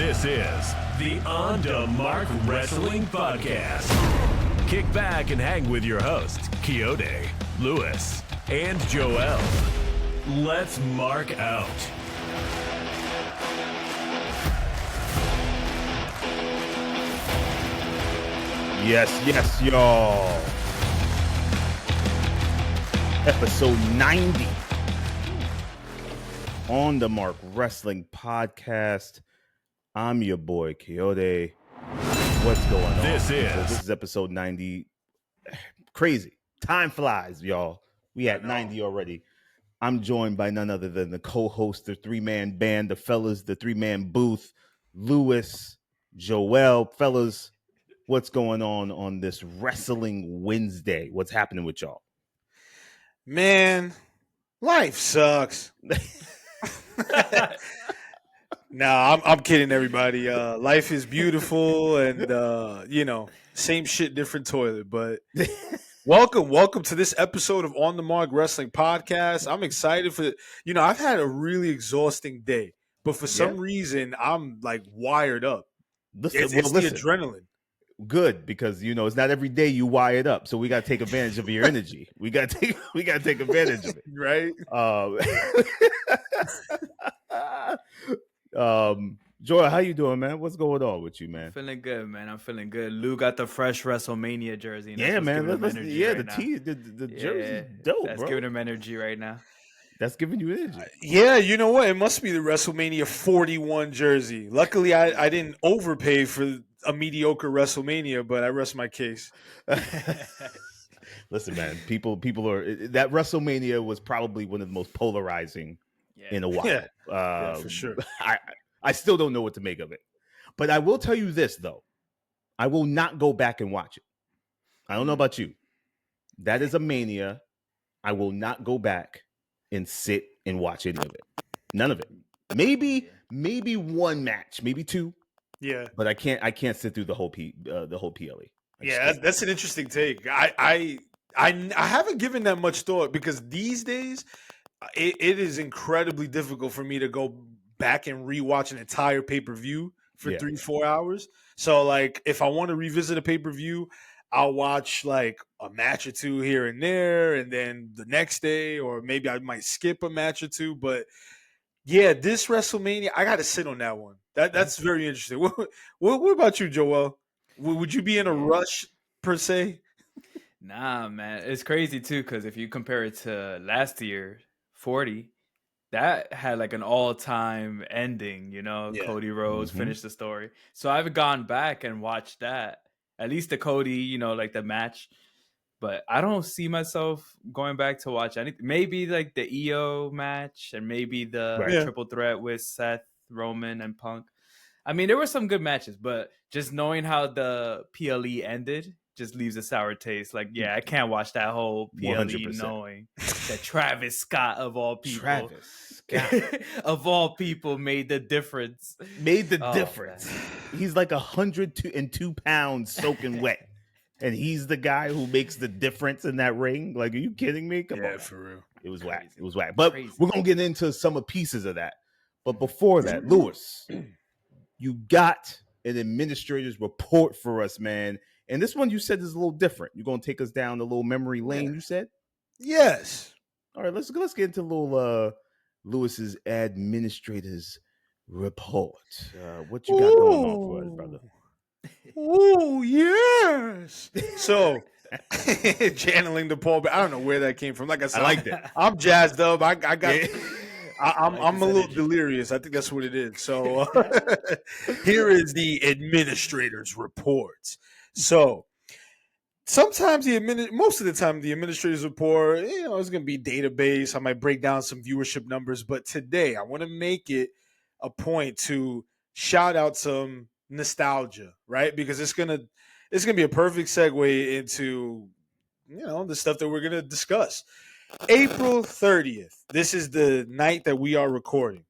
This is the On to Mark Wrestling Podcast. Kick back and hang with your hosts, Kayode, Lewis, and Joel. Let's mark out. Yes, y'all. Episode 90 on the Mark Wrestling Podcast. I'm your boy, Kayode. What's going on? This is episode 90. Crazy. Time flies, y'all. We at 90 already. I'm joined by none other than the co-host, the three-man band, the fellas, the three-man booth, Lewis, Joel. Fellas, what's going on this Wrestling Wednesday? What's happening with y'all? Man, life sucks. Nah, I'm kidding, everybody. Life is beautiful, and same shit, different toilet. But welcome to this episode of On the Mark Wrestling Podcast. I'm excited for I've had a really exhausting day, but for some reason I'm like wired up. It's the adrenaline. Good, because it's not every day you wired up, so we got to take advantage of your energy. We got to take advantage of it, right? Joy, how you doing, man? What's going on with you, man? Feeling good, man. I'm feeling good. Lou got the fresh WrestleMania jersey. Yeah, man. The right jersey's dope, that's bro. giving him energy right now. That's giving you energy. Yeah, you know what? It must be the WrestleMania 41 jersey. Luckily, I didn't overpay for a mediocre WrestleMania, but I rest my case. Listen, man, people are that WrestleMania was probably one of the most polarizing in a while. Yeah, for sure. I still don't know what to make of it, but I will tell you this though: I will not go back and watch it. I don't know about you. That is a Mania. I will not go back and sit and watch any of it. None of it. Maybe one match, maybe two. Yeah, but I can't sit through the whole PLE. Yeah, that's an interesting take. I haven't given that much thought because these days it is incredibly difficult for me to go back and rewatch an entire pay-per-view for 3-4 hours. So like if I want to revisit a pay-per-view, I'll watch like a match or two here and there, and then the next day, or maybe I might skip a match or two. But yeah, this WrestleMania, I got to sit on that one. That's very interesting. What about you, Joel? Would you be in a rush per se? Nah, man. It's crazy too, because if you compare it to last year, 40, that had like an all-time ending, Cody Rhodes finished the story. So I've gone back and watched that. At least the Cody, like the match. But I don't see myself going back to watch anything. Maybe like the EO match and maybe the triple threat with Seth, Roman, and Punk. I mean, there were some good matches, but just knowing how the PLE ended just leaves a sour taste. Like, I can't watch that whole PLE 100%. Knowing that Travis Scott of all people, of all people, made the difference. Difference. He's like 102 pounds soaking wet. And he's the guy who makes the difference in that ring. Like, are you kidding me? Come on, for real. It was whack. It was whack. But we're gonna get into some of pieces of that. But before that, Lewis, you got an administrator's report for us, man. And this one you said is a little different. You're gonna take us down the little memory lane. You said, yes. All right, let's get into a little Lewis's administrator's report. What you got going on for us, brother? Oh, yes. So, channeling the Paul, but I don't know where that came from. Like I said, I like that. I'm jazzed up. I'm a little delirious. I think that's what it is. So, here is the administrator's report. So, sometimes most of the time, the administrator's report, it's going to be database. I might break down some viewership numbers. But today, I want to make it a point to shout out some nostalgia, right? Because it's gonna be a perfect segue into the stuff that we're gonna discuss. April 30th. This is the night that we are recording.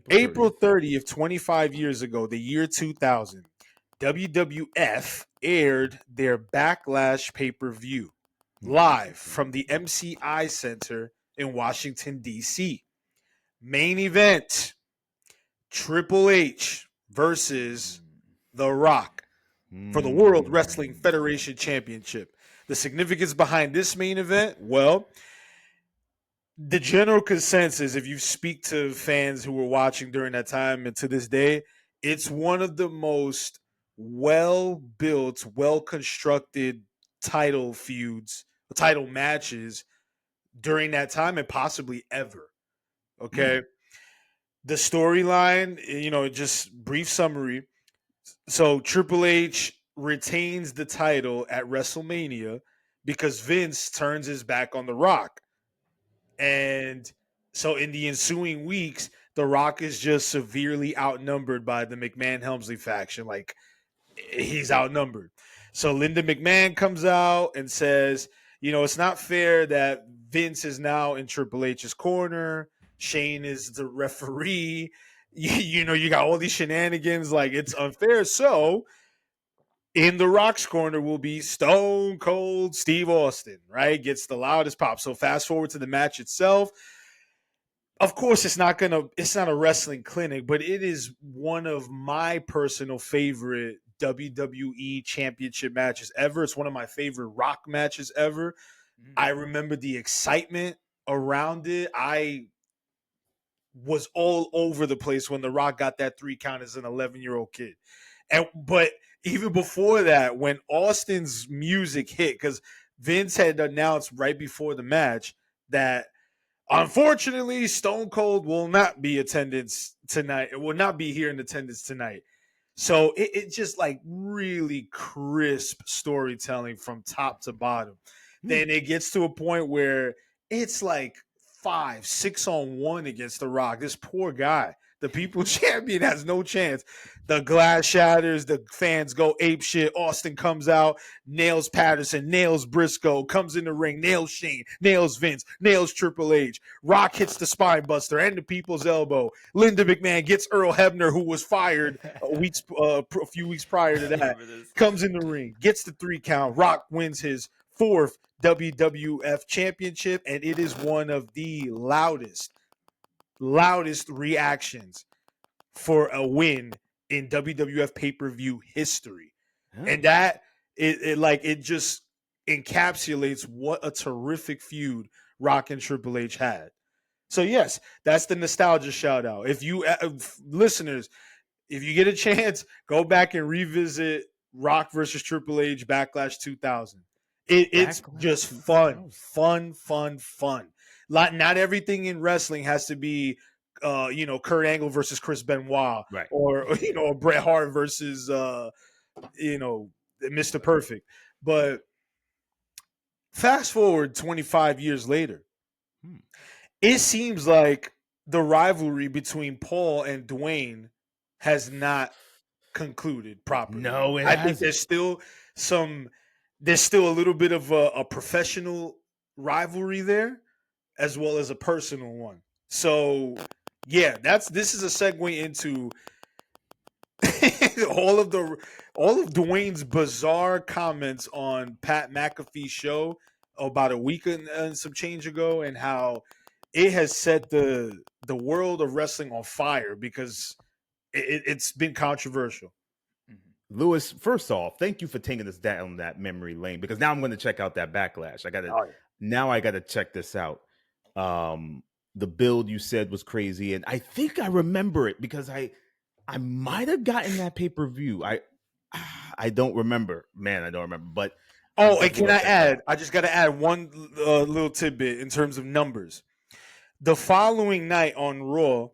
April 30th, 25 years ago, the year 2000, WWF aired their Backlash pay-per-view live from the MCI Center in Washington, D.C. Main event, Triple H versus The Rock for the World Wrestling Federation Championship. The significance behind this main event, well, the general consensus, if you speak to fans who were watching during that time and to this day, it's one of the most well-built, well-constructed title feuds, title matches during that time and possibly ever. Okay. The storyline, just brief summary. So Triple H retains the title at WrestleMania because Vince turns his back on The Rock. And so in the ensuing weeks, The Rock is just severely outnumbered by the McMahon-Helmsley faction. Like, he's outnumbered. So Linda McMahon comes out and says, it's not fair that Vince is now in Triple H's corner. Shane is the referee. You got all these shenanigans. Like, it's unfair. So in The Rock's corner will be Stone Cold Steve Austin, right? Gets the loudest pop. So fast forward to the match itself. Of course, it's not a wrestling clinic, but it is one of my personal favorite WWE championship matches ever. It's one of my favorite Rock matches ever. I remember the excitement around it. I was all over the place when The Rock got that 3 count as an 11-year-old kid. But even before that, when Austin's music hit, because Vince had announced right before the match that unfortunately Stone Cold will not be attendance tonight. It will not be here in attendance tonight. So it just like really crisp storytelling from top to bottom. Then it gets to a point where it's like 5-6 on 1 against The Rock. This poor guy, the People Champion, has no chance. The glass shatters, the fans go ape shit. Austin comes out, nails Patterson, nails Briscoe, comes in the ring, nails Shane, nails Vince, nails Triple H. Rock hits the spine buster and the People's Elbow. Linda McMahon gets Earl Hebner, who was fired a few weeks prior to that, comes in the ring, gets the 3 count. Rock wins his 4th WWF championship, and it is one of the loudest reactions for a win in WWF pay-per-view history. Yeah. And that it just encapsulates what a terrific feud Rock and Triple H had. So yes, that's the nostalgia shout out. If you listeners, if you get a chance, go back and revisit Rock versus Triple H Backlash 2000. It's just fun. Not everything in wrestling has to be, Kurt Angle versus Chris Benoit, right? Or Bret Hart versus, Mr. Perfect. But fast forward 25 years later, it seems like the rivalry between Paul and Dwayne has not concluded properly. No, I think there's still a little bit of a professional rivalry there, as well as a personal one. So, yeah, this is a segue into all of Dwayne's bizarre comments on Pat McAfee's show about a week and some change ago, and how it has set the world of wrestling on fire because it's been controversial. Lewis, first off, thank you for taking us down that memory lane, because now I'm going to check out that Backlash. Now I got to check this out. The build you said was crazy, and I think I remember it because I might have gotten that pay-per-view. I don't remember, man. I don't remember. But and can I add? I just got to add one little tidbit in terms of numbers. The following night on Raw,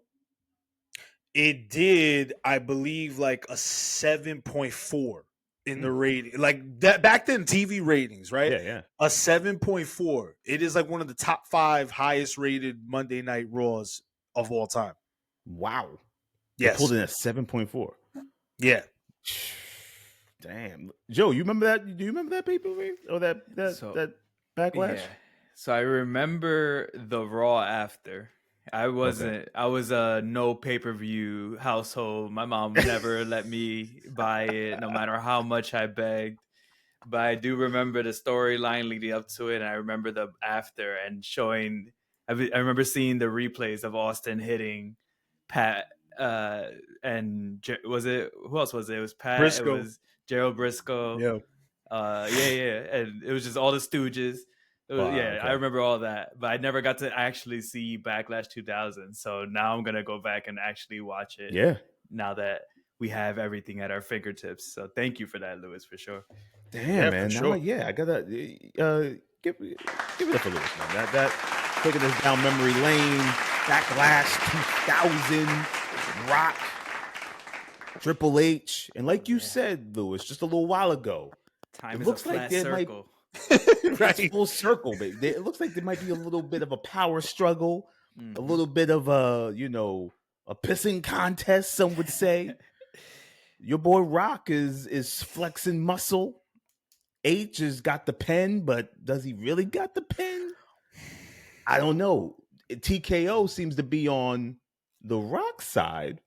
it did, I believe, like a 7.4 in the rating. Like that back then, TV ratings, right? Yeah. A 7.4. It is like one of the top 5 highest rated Monday Night Raws of all time. Wow. Yes. They pulled in a 7.4. Yeah. Damn. Joe, you remember that? Do you remember that pay-per-view? Or that Backlash? Yeah. So I remember the Raw after. I was a no pay-per-view household. My mom never let me buy it, no matter how much I begged. But I do remember the storyline leading up to it, and I remember the after and showing. I remember seeing the replays of Austin hitting Pat and was it who else was it? It was Pat. Briscoe. It was Gerald Briscoe. Yeah. And it was just all the Stooges. Okay. I remember all that, but I never got to actually see Backlash 2000. So now I'm gonna go back and actually watch it. Yeah. Now that we have everything at our fingertips, so thank you for that, Lewis, for sure. Damn, man. Sure. I gotta give it up for Lewis, man. That taking us down memory lane. Backlash 2000, Rock, Triple H, and like you said, Lewis, just a little while ago, Time it is looks a like flat there circle. Right. Full circle, baby. It looks like there might be a little bit of a power struggle, a little bit of a pissing contest. Some would say. Your boy Rock is flexing muscle. H has got the pen, but does he really got the pen? I don't know. TKO seems to be on the Rock side.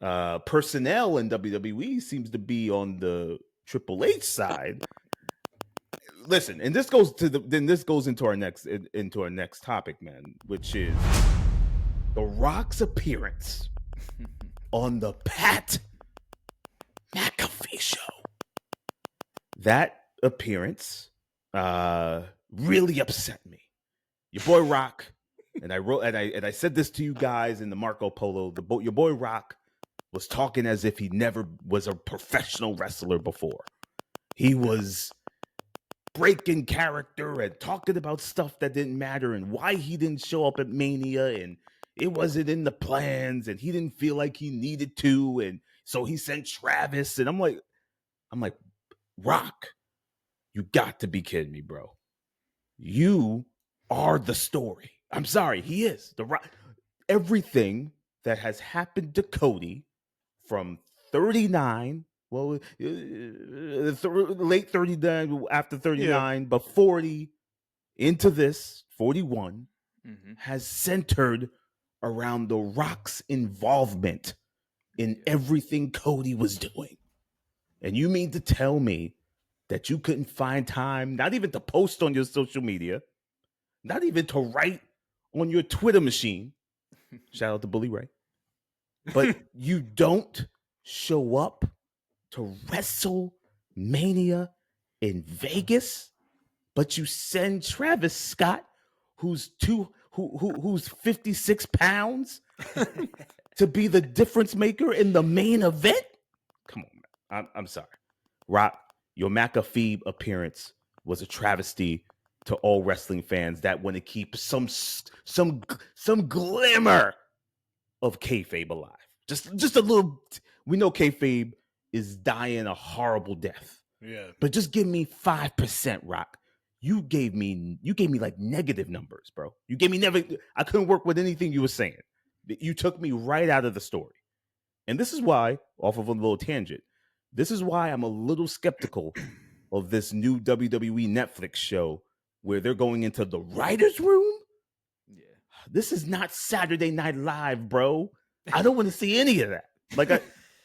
Personnel in WWE seems to be on the Triple H side. Listen, and this goes into our next topic, man, which is the Rock's appearance on the Pat McAfee show. That appearance really upset me. Your boy Rock, and I said this to you guys in the Marco Polo. Your boy Rock was talking as if he never was a professional wrestler before. He was breaking character and talking about stuff that didn't matter and why he didn't show up at Mania and it wasn't in the plans and he didn't feel like he needed to, and so he sent Travis. And I'm like, Rock, you got to be kidding me, bro. You are the story. I'm sorry, he is the Rock. Everything that has happened to Cody from 39, late 39, after 39, but 40 into this 41 has centered around the Rock's involvement in everything Cody was doing. And you mean to tell me that you couldn't find time, not even to post on your social media, not even to write on your Twitter machine, shout out to Bully Ray, but you don't show up to WrestleMania in Vegas, but you send Travis Scott, who's 56 pounds, to be the difference maker in the main event? Come on, man. I'm sorry. Rock, your McAfee appearance was a travesty to all wrestling fans that want to keep some glimmer of kayfabe alive. Just a little. We know kayfabe is dying a horrible death. Yeah. But just give me 5%, Rock. You gave me like negative numbers, bro. You gave me never. I couldn't work with anything you were saying. You took me right out of the story. And this is why, off of a little tangent, this is why I'm a little skeptical of this new WWE Netflix show where they're going into the writer's room. Yeah. This is not Saturday Night Live, bro. I don't want to see any of that.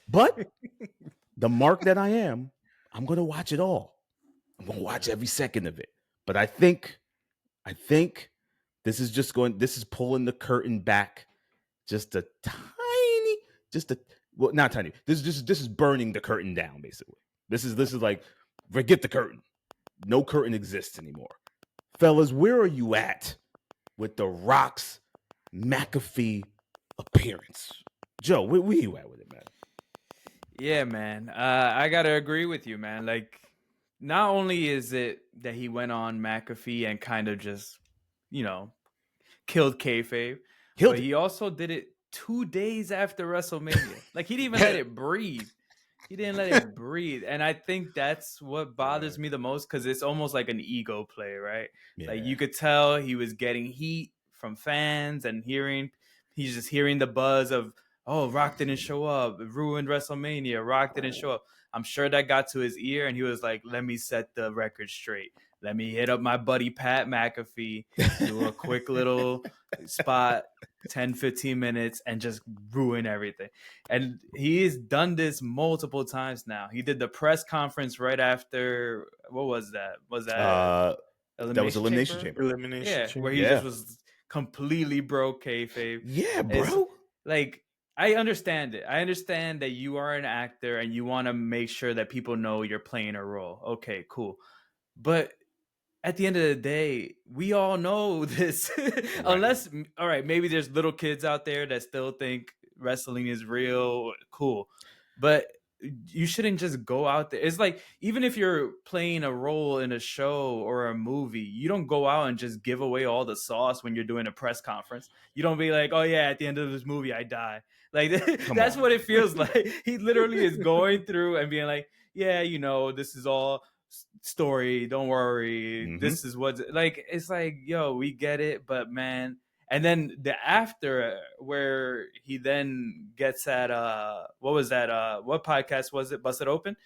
But the mark that I am, I'm going to watch it all. I'm going to watch every second of it. But I think this is pulling the curtain back just a tiny, not tiny. This is burning the curtain down, basically. This is like, forget the curtain. No curtain exists anymore. Fellas, where are you at with the Rock's McAfee appearance? Joe, where you at with it, man? Yeah, man. I gotta agree with you, man. Like, not only is it that he went on McAfee and kind of just, killed kayfabe, but he also did it 2 days after WrestleMania. Like, he didn't even let it breathe. He didn't let it breathe. And I think that's what bothers me the most, because it's almost like an ego play, right? Yeah. Like, you could tell he was getting heat from fans and he's just hearing the buzz of, oh, Rock didn't show up, it ruined WrestleMania, Rock didn't show up. I'm sure that got to his ear, and he was like, let me set the record straight. Let me hit up my buddy Pat McAfee, do a quick little spot, 10, 15 minutes, and just ruin everything. And he's done this multiple times now. He did the press conference right after, what was that? Was that Elimination Chamber? Where he just was completely broke kayfabe. Yeah, bro. Like, I understand it. I understand that you are an actor and you want to make sure that people know you're playing a role. Okay, cool. But at the end of the day, we all know this. Unless, all right, maybe there's little kids out there that still think wrestling is real. Cool. But you shouldn't just go out there. It's like, even if you're playing a role in a show or a movie, you don't go out and just give away all the sauce when you're doing a press conference. You don't be like, oh yeah, at the end of this movie, I die. Like, that's what it feels like. He literally is going through and being like, yeah, this is all story, don't worry, this is what's like. It's like, yo, we get it, but man. And then the after, where he then gets at what was that, what podcast was it, Busted Open,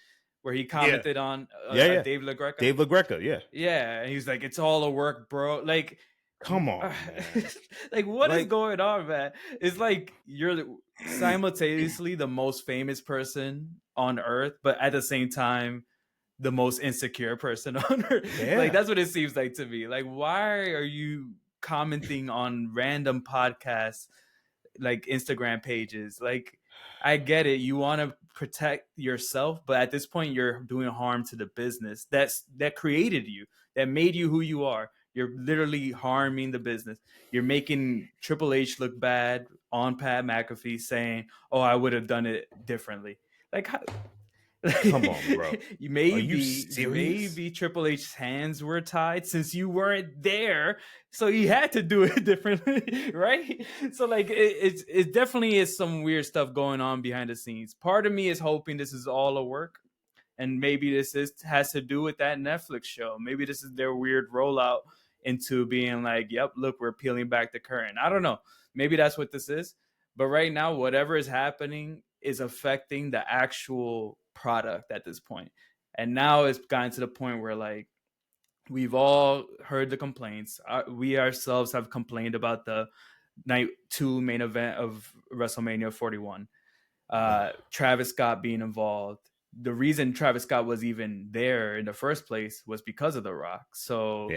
where he commented on Dave LaGreca, yeah, and he's like, it's all a work, bro. Like, come on, like, what is going on, man? It's like you're simultaneously the most famous person on earth, but at the same time the most insecure person on earth. Like, that's what it seems like to me. Like, why are you commenting on random podcasts, like Instagram pages? Like, I get it, you want to protect yourself, but at this point you're doing harm to the business that created you, that made you who you are. You're literally harming the business. You're making Triple H look bad on Pat McAfee, saying, oh, I would have done it differently. Like, how, come on, bro. Maybe Triple H's hands were tied since you weren't there, so he had to do it differently, right? So, like, it definitely is some weird stuff going on behind the scenes. Part of me is hoping this is all a work, and maybe this has to do with that Netflix show. Maybe this is their weird rollout into being like, yep, look, we're peeling back the curtain. I don't know. Maybe that's what this is. But right now, whatever is happening is affecting the actual product at this point. And now it's gotten to the point where, like, we've all heard the complaints. We ourselves have complained about the night 2 main event of WrestleMania 41. Travis Scott being involved. The reason Travis Scott was even there in the first place was because of The Rock. So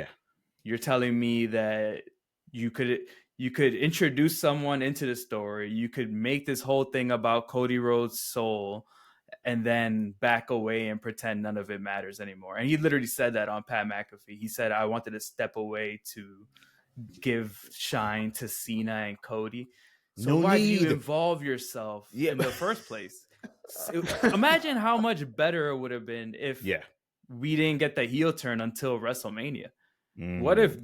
you're telling me that you could introduce someone into the story, you could make this whole thing about Cody Rhodes' soul, and then back away and pretend none of it matters anymore. And he literally said that on Pat McAfee. He said, I wanted to step away to give shine to Cena and Cody. So why do you involve yourself in the first place? Imagine how much better it would have been if we didn't get the heel turn until WrestleMania. What if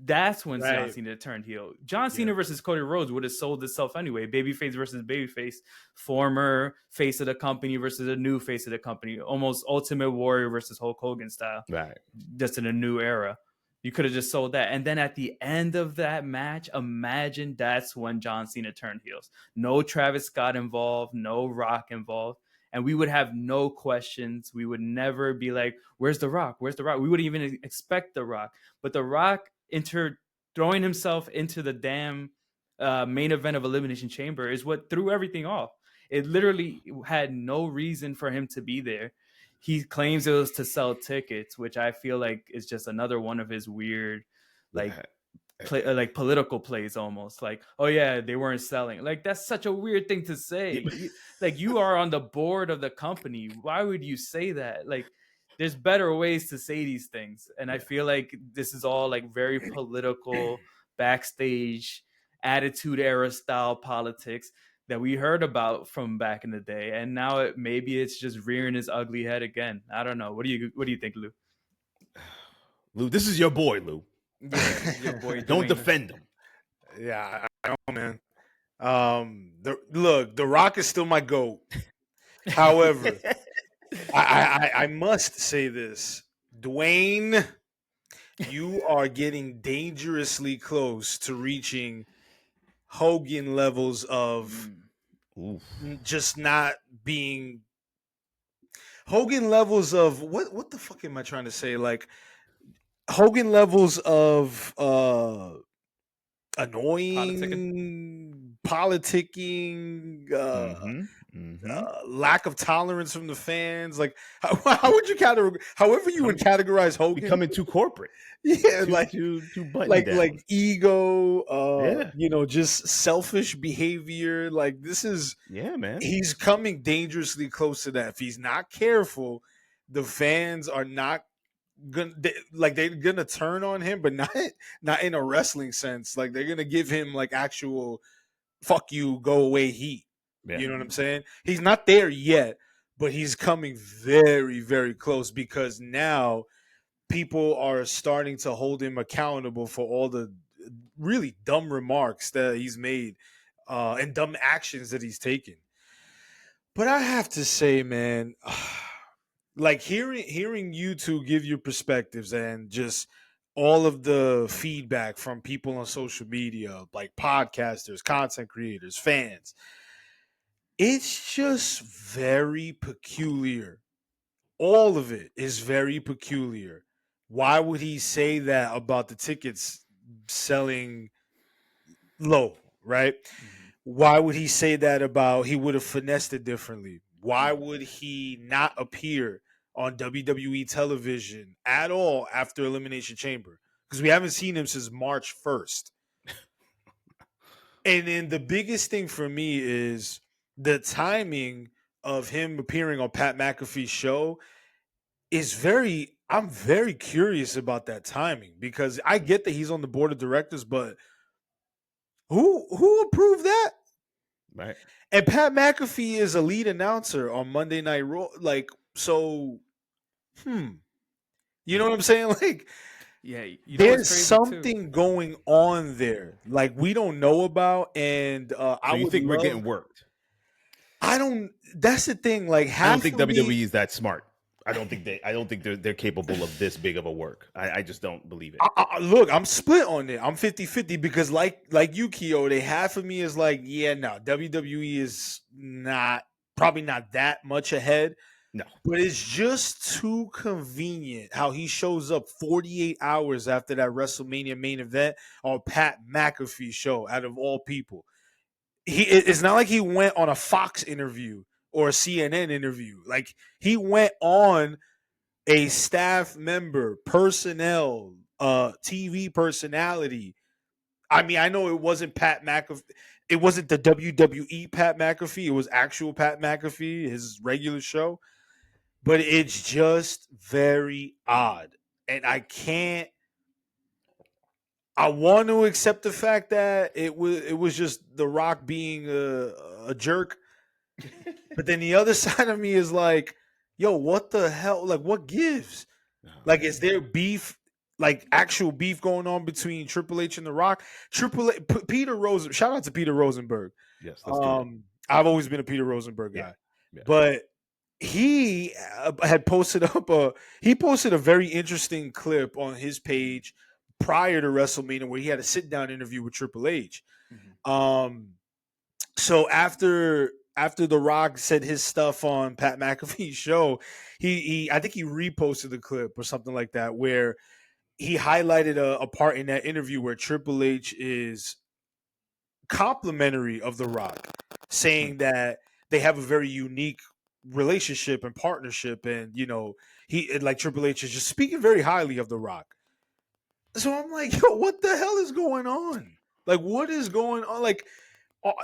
that's when John Cena turned heel? John Cena versus Cody Rhodes would have sold itself anyway. Babyface versus babyface, former face of the company versus a new face of the company, almost Ultimate Warrior versus Hulk Hogan style, right? Just in a new era. You could have just sold that. And then at the end of that match, imagine that's when John Cena turned heels. No Travis Scott involved, no Rock involved. And we would have no questions. We would never be like, where's The Rock? Where's The Rock? We wouldn't even expect The Rock. But The Rock throwing himself into the damn main event of Elimination Chamber is what threw everything off. It literally had no reason for him to be there. He claims it was to sell tickets, which I feel like is just another one of his weird, like political plays almost. Like, oh yeah, they weren't selling. Like, that's such a weird thing to say. Like, you are on the board of the company. Why would you say that? Like, there's better ways to say these things. And I feel like this is all like very political, backstage, attitude era style politics that we heard about from back in the day, and now maybe it's just rearing his ugly head again. I don't know. What do you think, Lou? Lou, this is your boy, Lou. Yeah, your boy. Don't defend him. Yeah, I don't, man. The Rock is still my GOAT. However, I must say this, Dwayne, you are getting dangerously close to reaching Hogan levels of just not being Hogan levels of what the fuck am I trying to say? Like, Hogan levels of annoying, politicking, lack of tolerance from the fans. Like, how would you however you would categorize Hogan? Becoming too corporate. Yeah, too button down. Like ego, just selfish behavior. Like, this is, man. He's coming dangerously close to that. If he's not careful, the fans are not they're gonna turn on him, but not in a wrestling sense. Like, they're gonna give him like actual fuck you, go away heat. Yeah. You know what I'm saying? He's not there yet, but he's coming very, very close, because now people are starting to hold him accountable for all the really dumb remarks that he's made and dumb actions that he's taken. But I have to say, man, like hearing you two give your perspectives and just all of the feedback from people on social media, like podcasters, content creators, fans, it's just very peculiar. All of it is very peculiar. Why would he say that about the tickets selling low, right? Mm-hmm. Why would he say that about he would have finessed it differently? Why would he not appear on WWE television at all after Elimination Chamber? Because we haven't seen him since March 1st. And then the biggest thing for me is the timing of him appearing on Pat McAfee's show I'm very curious about that timing, because I get that he's on the board of directors, but who approved that? Right. And Pat McAfee is a lead announcer on Monday Night Raw. Like, so, you know what I'm saying? Like, yeah, there's something going on there, like, we don't know about. And you think we're getting worked? That's the thing. Like, I don't think WWE is that smart. I don't think they're capable of this big of a work. I just don't believe it. Look, I'm split on it. I'm 50-50, because like you, Kayode, half of me is like, yeah, no, WWE is probably not that much ahead. No. But it's just too convenient how he shows up 48 hours after that WrestleMania main event on Pat McAfee's show, out of all people. It's not like he went on a Fox interview or a CNN interview. Like, he went on a staff member, personnel, TV personality. I mean, I know it wasn't Pat McAfee. It wasn't the WWE Pat McAfee. It was actual Pat McAfee, his regular show. But it's just very odd. And I want to accept the fact that it was just The Rock being a jerk. But then the other side of me is like, yo, what the hell? Like, what gives? Like, is there beef, like actual beef going on between Triple H and The Rock? Peter Rosen, shout out to Peter Rosenberg. Yes, I've always been a Peter Rosenberg guy. Yeah. But he had posted a very interesting clip on his page prior to WrestleMania where he had a sit-down interview with Triple H. Mm-hmm. So after The Rock said his stuff on Pat McAfee's show, I think he reposted the clip or something like that, where he highlighted a part in that interview where Triple H is complimentary of The Rock, saying that they have a very unique relationship and partnership, and Triple H is just speaking very highly of The Rock. So I'm like, yo, what the hell is going on? Like, what is going on? Like,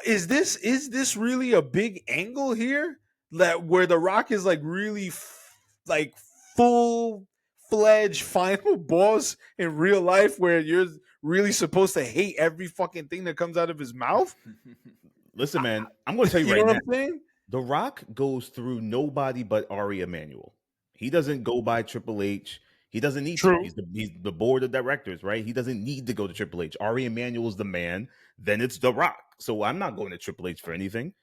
is this really a big angle here, that where The Rock is like really like full-fledged final boss in real life, where you're really supposed to hate every fucking thing that comes out of his mouth? Listen, man, I'm going to tell you right now. I'm saying? The Rock goes through nobody but Ari Emanuel. He doesn't go by Triple H. He doesn't need to. He's the board of directors, right? He doesn't need to go to Triple H. Ari Emanuel is the man. Then it's The Rock. So I'm not going to Triple H for anything.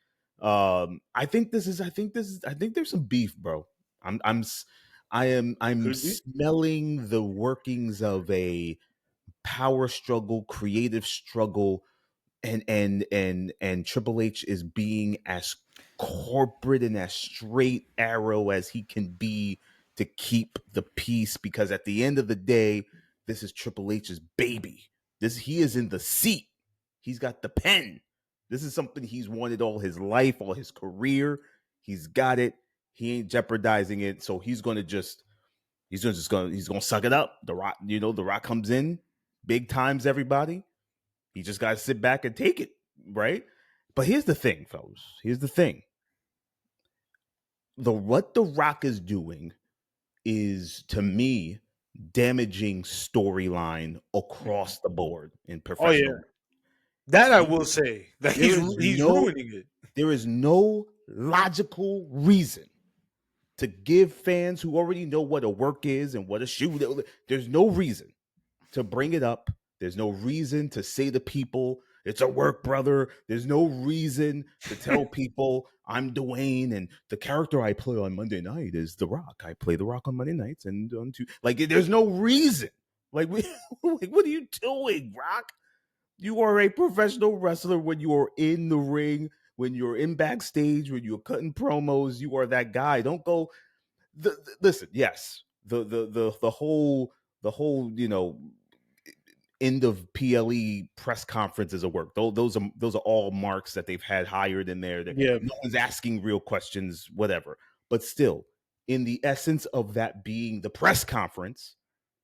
I think there's some beef, bro. I'm smelling the workings of a power struggle, creative struggle, and Triple H is being as corporate and as straight arrow as he can be to keep the peace, because at the end of the day, this is Triple H's baby. He is in the seat. He's got the pen. This is something he's wanted all his life, all his career. He's got it. He ain't jeopardizing it. So he's gonna suck it up. The Rock, The Rock comes in, big times everybody. He just gotta sit back and take it, right? But here's the thing, fellas. Here's the thing. What The Rock is doing is, to me, damaging storyline across the board in professional. Oh, yeah. That I will say. That he's ruining it. There is no logical reason to give fans who already know what a work is and what a shoot. There's no reason to bring it up. There's no reason to say to people, it's a work, brother. There's no reason to tell people I'm Dwayne and the character I play on Monday night is The Rock. I play The Rock on Monday nights and on Tuesday. Like, there's no reason. Like, what are you doing, Rock? You are a professional wrestler when you are in the ring, when you're in backstage, when you're cutting promos. You are that guy. Don't go. Listen, yes, the whole end of PLE press conference is a work. Those are all marks that they've had hired in there. Yeah. No one's asking real questions, whatever. But still, in the essence of that being the press conference,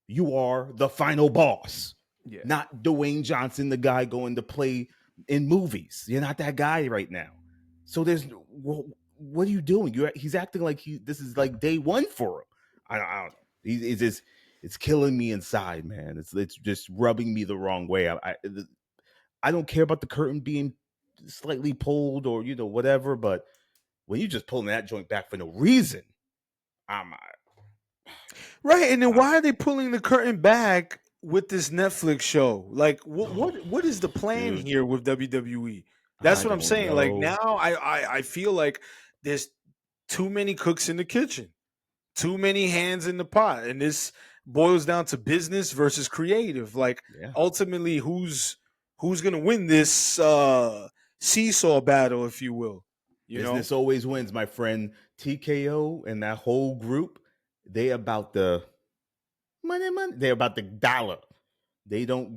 you are the final boss. Yeah. Not Dwayne Johnson, the guy going to play in movies. You're not that guy right now. So what are you doing? He's acting like this is like day one for him. I don't know. It's killing me inside, man. It's just rubbing me the wrong way. I don't care about the curtain being slightly pulled or whatever, but when you just pulling that joint back for no reason, right. And then why are they pulling the curtain back with this Netflix show? Like, what is the plan here with WWE? That's what I'm saying. Know. Like, now I feel like there's too many cooks in the kitchen, too many hands in the pot, and this boils down to business versus creative. Like, ultimately, who's gonna win this seesaw battle, if you will? Business always wins, my friend. TKO and that whole group, they about the money. They're about the dollar. They don't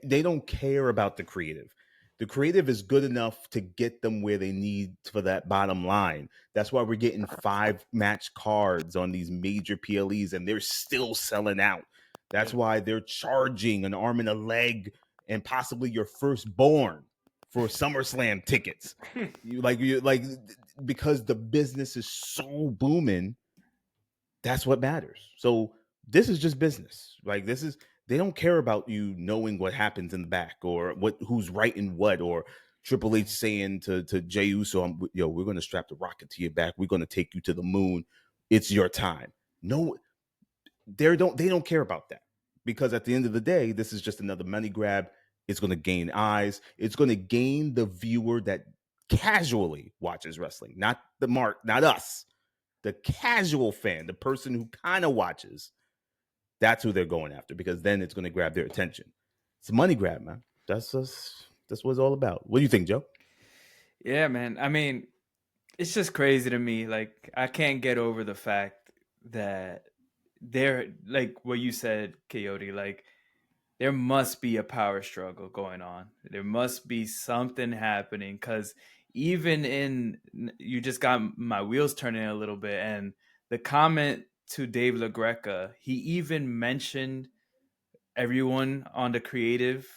they don't care about the creative. The creative is good enough to get them where they need for that bottom line. That's why we're getting 5-match cards on these major PLEs, and they're still selling out. That's why they're charging an arm and a leg and possibly your firstborn for SummerSlam tickets. Because the business is so booming, that's what matters. So this is just business. Like, they don't care about you knowing what happens in the back or who's writing what, or Triple H saying to Jey Uso, we're going to strap the rocket to your back. We're going to take you to the moon. It's your time. No, they don't care about that, because at the end of the day, this is just another money grab. It's going to gain eyes. It's going to gain the viewer that casually watches wrestling, not us, the casual fan, the person who kind of watches. That's who they're going after, because then it's going to grab their attention. It's a money grab, man. That's what it's all about. What do you think, Joe? Yeah, man. I mean, it's just crazy to me. Like, I can't get over the fact that they're, like what you said, Kayode, like, there must be a power struggle going on. There must be something happening, because even you just got my wheels turning a little bit, and the comment to Dave LaGreca, he even mentioned everyone on the creative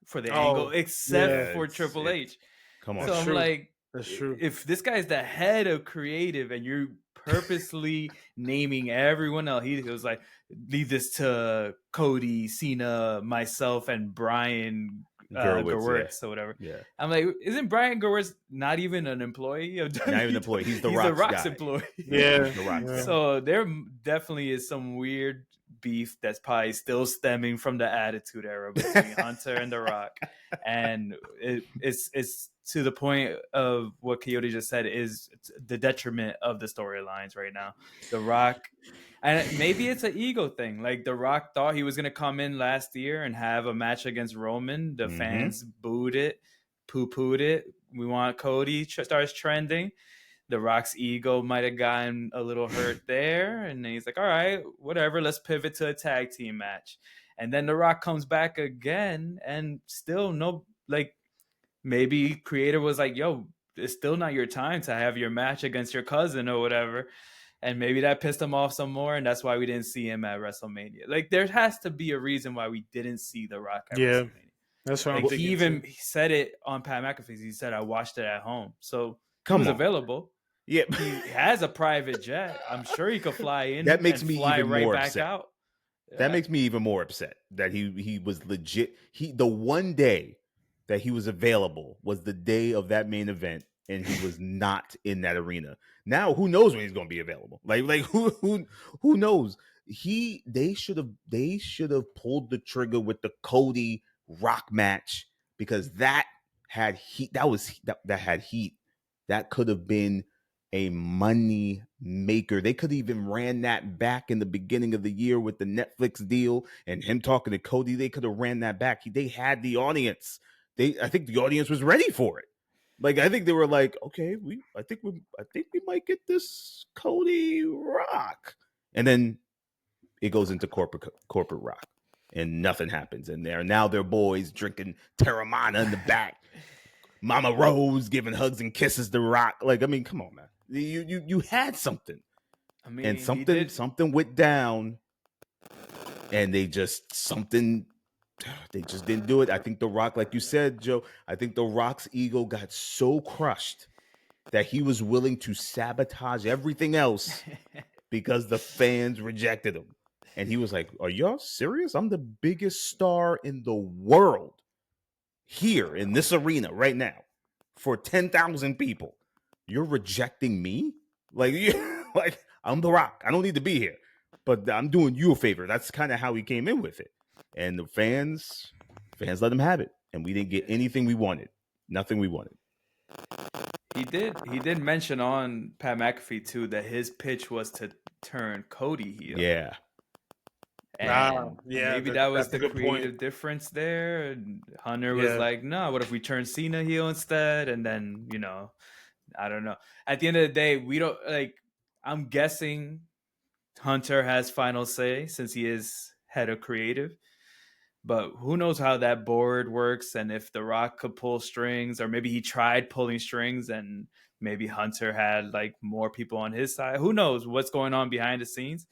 for the angle except for Triple H. Come on. So I'm like, that's true. If this guy's the head of creative and you're purposely naming everyone else, he was like, leave this to Cody, Cena, myself, and Brian Gewirtz or whatever. Yeah. I'm like, isn't Brian Gewirtz not even an employee of WWE? Not even an employee. He's the Rock's employee. Yeah. The Rock's guy. So there definitely is some weird beef that's probably still stemming from the Attitude Era between Hunter and The Rock. And it's to the point of what Kayode just said, is the detriment of the storylines right now. The Rock, and maybe it's an ego thing. Like, The Rock thought he was going to come in last year and have a match against Roman. The fans booed it, poo-pooed it. We want Cody starts trending. The Rock's ego might have gotten a little hurt there. And then he's like, all right, whatever, let's pivot to a tag team match. And then The Rock comes back again, and still maybe creator was like, yo, it's still not your time to have your match against your cousin or whatever. And maybe that pissed him off some more, and that's why we didn't see him at WrestleMania. Like, there has to be a reason why we didn't see The Rock at WrestleMania. That's what like, I'm thinking. He said it on Pat McAfee's. He said, I watched it at home. So he was available. Yeah. He has a private jet. I'm sure he could fly in that makes and me fly even right more back upset. out. Yeah. That makes me even more upset that he was legit. The one day that he was available was the day of that main event, and he was not in that arena. Now, who knows when he's going to be available? Like who knows? They should have pulled the trigger with the Cody Rock match, because that had heat. That had heat. That could have been a money maker. They could even ran that back in the beginning of the year with the Netflix deal and him talking to Cody. They could have ran that back. They had the audience. I think the audience was ready for it. Like, I think they were like, okay, I think we might get this Cody Rock. And then it goes into corporate Rock, and nothing happens in there. Now they're boys drinking Terramana in the back. Mama Rose giving hugs and kisses to Rock. Like, I mean, come on, man. You had something. I mean, and something went down, and they just didn't do it. I think The Rock, like you said, Joe, I think The Rock's ego got so crushed that he was willing to sabotage everything else because the fans rejected him. And he was like, are y'all serious? I'm the biggest star in the world here in this arena right now for 10,000 people. You're rejecting me? Like, I'm The Rock. I don't need to be here, but I'm doing you a favor. That's kind of how he came in with it. And the fans let him have it. And we didn't get anything we wanted. Nothing we wanted. He did mention on Pat McAfee too that his pitch was to turn Cody heel. Yeah. And maybe that was the creative difference there. And Hunter was like, no, what if we turn Cena heel instead? And then, I don't know. At the end of the day, we don't I'm guessing Hunter has final say since he is head of creative. But who knows how that board works, and if The Rock could pull strings, or maybe he tried pulling strings and maybe Hunter had more people on his side. Who knows what's going on behind the scenes?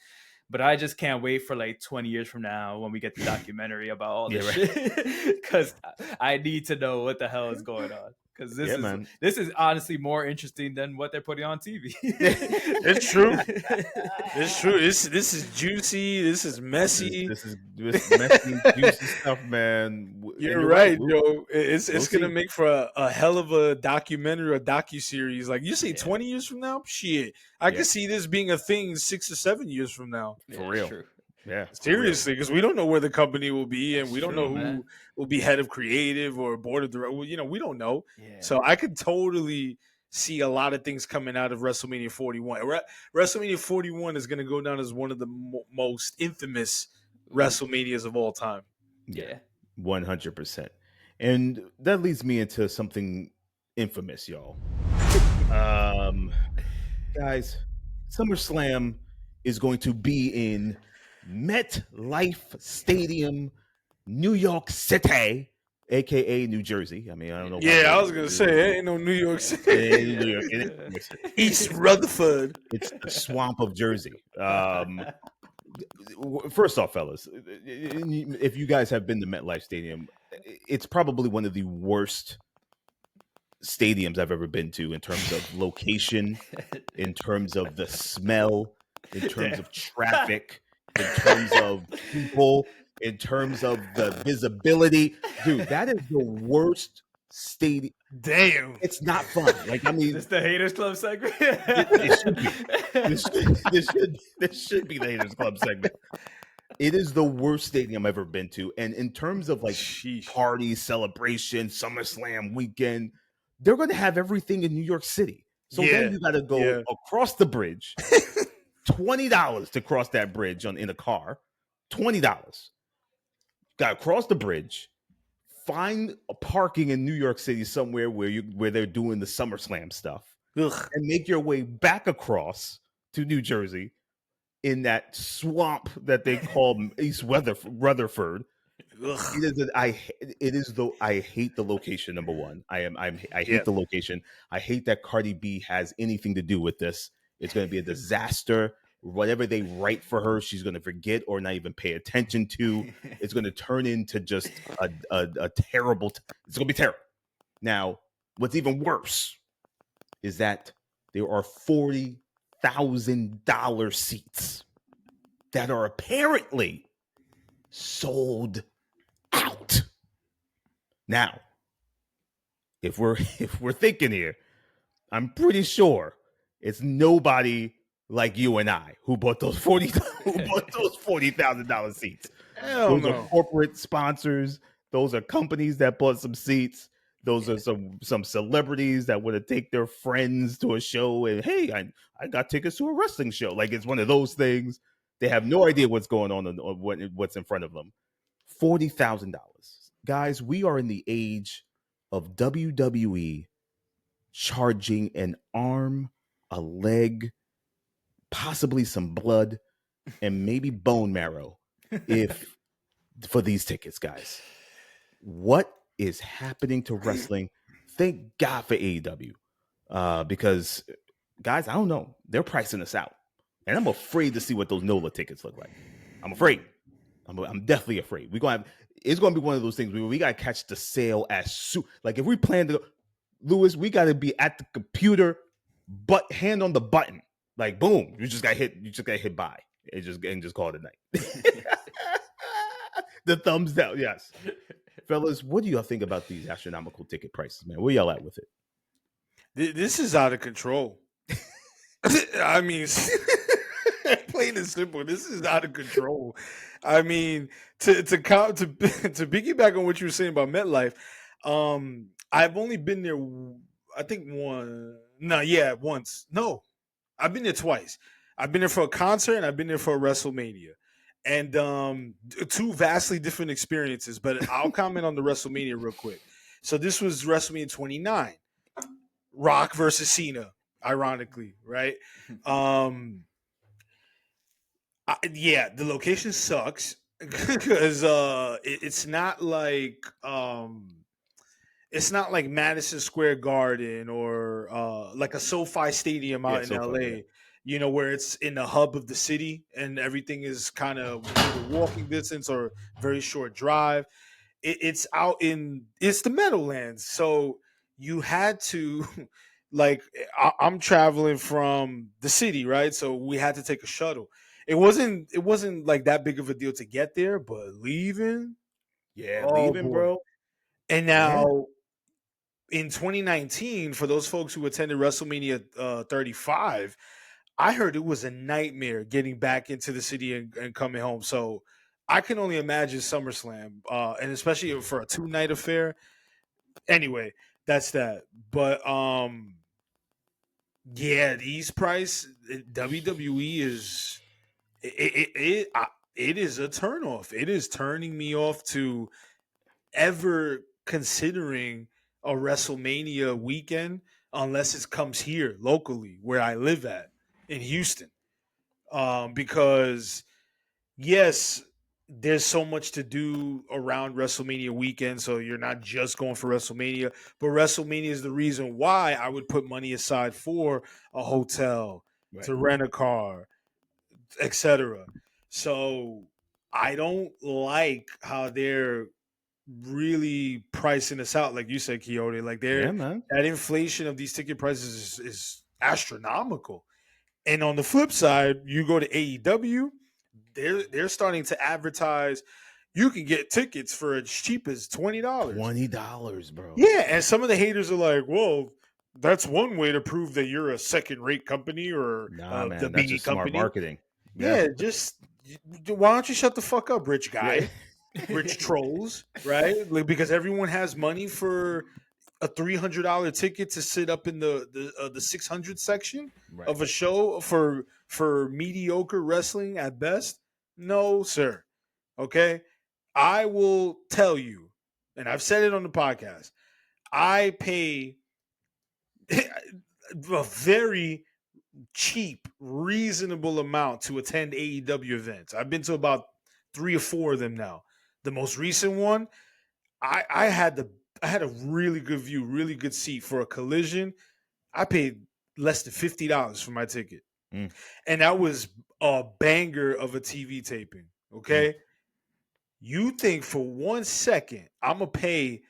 But I just can't wait for 20 years from now when we get the documentary about all this shit, because I need to know what the hell is going on. Because this is honestly more interesting than what they're putting on TV. It's true. It's true. This is juicy. This is messy. This is messy, juicy stuff, man. You're right, Joe. It's gonna make for a hell of a documentary or docuseries. Like you say, 20 years from now, shit, I can see this being a thing 6 or 7 years from now. For real. True. Yeah, seriously, because we don't know where the company will be, and we don't know who will be head of creative or board of directors. We don't know. Yeah. So I could totally see a lot of things coming out of WrestleMania 41. WrestleMania 41 is going to go down as one of the most infamous WrestleManias of all time. Yeah, 100%. And that leads me into something infamous, y'all. Guys, SummerSlam is going to be in MetLife Stadium, New York City, aka New Jersey. I mean, I don't know. Yeah, I was gonna say it ain't no New York City. It ain't New York. East Rutherford. It's the swamp of Jersey. First off, fellas, if you guys have been to MetLife Stadium, it's probably one of the worst stadiums I've ever been to in terms of location, in terms of the smell, in terms of traffic, in terms of people, in terms of the visibility. Dude, that is the worst stadium. Damn. It's not fun. I mean, this the Haters Club segment? It should be. This should be the Haters Club segment. It is the worst stadium I've ever been to. And in terms of parties, celebration, SummerSlam weekend, they're going to have everything in New York City. So then you got to go across the bridge. $20 to cross that bridge in a car. $20. Got to cross the bridge. Find a parking in New York City somewhere where they're doing the SummerSlam stuff. Ugh. And make your way back across to New Jersey in that swamp that they call East Rutherford. I hate the location. Number one, I hate the location. I hate that Cardi B has anything to do with this. It's going to be a disaster. Whatever they write for her, she's going to forget or not even pay attention to. It's going to turn into just a terrible. It's going to be terrible. Now, what's even worse is that there are $40,000 seats that are apparently sold out. Now, if we're thinking here, I'm pretty sure it's nobody like you and I who bought those $40,000 seats. Those are corporate sponsors. Those are companies that bought some seats. Those are some celebrities that want to take their friends to a show and, hey, I got tickets to a wrestling show. Like, it's one of those things. They have no idea what's going on or what's in front of them. $40,000. Guys, we are in the age of WWE charging an arm, a leg, possibly some blood, and maybe bone marrow for these tickets, guys. What is happening to wrestling? Thank God for AEW. Because, guys, I don't know. They're pricing us out. And I'm afraid to see what those NOLA tickets look like. I'm afraid. I'm definitely afraid. It's going to be one of those things where we got to catch the sale as soon. Like, if we plan to go, Lewis, we got to be at the computer, but hand on the button. Like, boom, you just got hit by and just call it a night. The thumbs down, yes. Fellas, what do y'all think about these astronomical ticket prices, man? Where y'all at with it? This is out of control. I mean, plain and simple, this is out of control. I mean, to piggyback on what you were saying about MetLife, I've only been there, I think once. No, I've been there twice. I've been there for a concert and I've been there for a WrestleMania. And two vastly different experiences, but I'll comment on the WrestleMania real quick. So this was WrestleMania 29, Rock versus Cena, ironically, right? The location sucks because it's not like Madison Square Garden or like a SoFi Stadium out in LA. Yeah. You know, where it's in the hub of the city and everything is kind of walking distance or very short drive. It's the Meadowlands. So you had to, like, I'm traveling from the city, right? So we had to take a shuttle. It wasn't like that big of a deal to get there, but leaving. Yeah, leaving, bro. And now in 2019, for those folks who attended WrestleMania 35, I heard it was a nightmare getting back into the city and coming home. So I can only imagine SummerSlam, and especially for a 2-night affair. Anyway, that's that. But these price WWE is it is a turnoff. It is turning me off to ever considering a WrestleMania weekend unless it comes here locally where I live at in Houston. Because yes, there's so much to do around WrestleMania weekend, so you're not just going for WrestleMania, but WrestleMania is the reason why I would put money aside for a hotel, to rent a car, etc. So I don't like how they're really pricing us out, like you said, Kayode. Like that inflation of these ticket prices is astronomical. And on the flip side, you go to AEW, they're starting to advertise you can get tickets for as cheap as $20. $20, bro. Yeah, and some of the haters are like, well, that's one way to prove that you're a second-rate company or the that's just company. Smart marketing. Yeah, just why don't you shut the fuck up, rich guy? Rich trolls, right? Like, because everyone has money for a $300 ticket to sit up in the 600 section of a show for mediocre wrestling at best. No, sir. Okay, I will tell you, and I've said it on the podcast. I pay a very cheap, reasonable amount to attend AEW events. I've been to about 3 or 4 of them now. The most recent one, I had a really good view, really good seat for a Collision. I paid less than $50 for my ticket, Mm. and that was a banger of a TV taping. Okay, you think for 1 second I'm gonna pay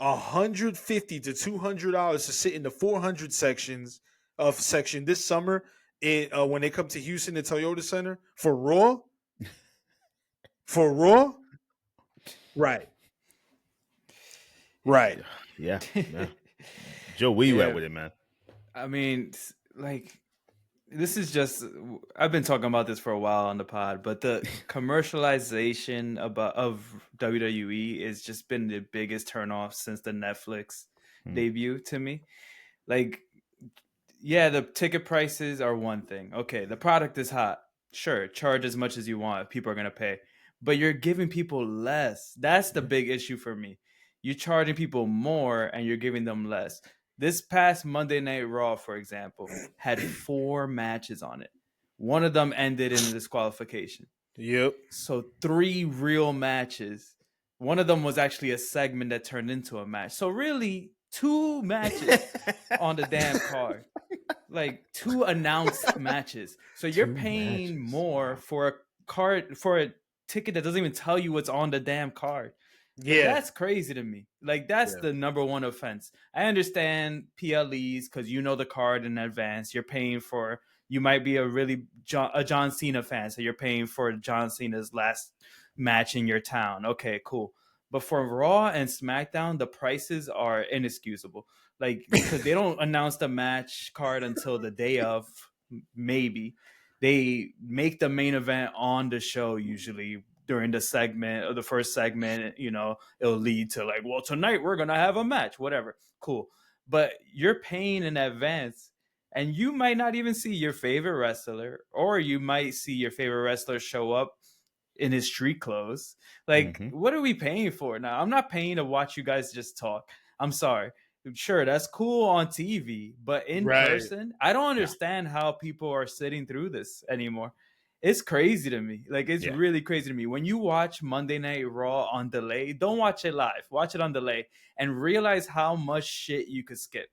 $150 to $200 to sit in the 400 section this summer when they come to Houston, the Toyota Center for Raw? For Raw? Right. Right. Yeah. Joe, where you at with it, man? I mean, like, this is just, I've been talking about this for a while on the pod, but the commercialization of WWE has just been the biggest turnoff since the Netflix debut to me. Like, yeah, the ticket prices are one thing. Okay, the product is hot. Sure, charge as much as you want. People are going to pay. But you're giving people less. That's the big issue for me. You're charging people more and you're giving them less. This past Monday Night Raw, for example, had 4 matches on it. One of them ended in a disqualification. Yep. So 3 real matches. One of them was actually a segment that turned into a match. So really, 2 matches on the damn card. Like 2 announced matches. So you're paying more for a card, for a ticket that doesn't even tell you what's on the damn card. Yeah. Like, that's crazy to me. Like, that's the number one offense. I understand PLEs because you know the card in advance. You're paying for, you might be a John Cena fan, so you're paying for John Cena's last match in your town. Okay, cool. But for Raw and SmackDown, the prices are inexcusable. Like, because they don't announce the match card until the day of, maybe. They make the main event on the show usually during the segment, or the first segment, you know, it'll lead to like, well, tonight we're going to have a match, whatever. Cool. But you're paying in advance, and you might not even see your favorite wrestler, or you might see your favorite wrestler show up in his street clothes. Like, what are we paying for now? I'm not paying to watch you guys just talk. I'm sorry. Sure, that's cool on TV, but in person, I don't understand how people are sitting through this anymore. It's crazy to me. Like, it's really crazy to me. When you watch Monday Night Raw on delay, don't watch it live. Watch it on delay and realize how much shit you could skip.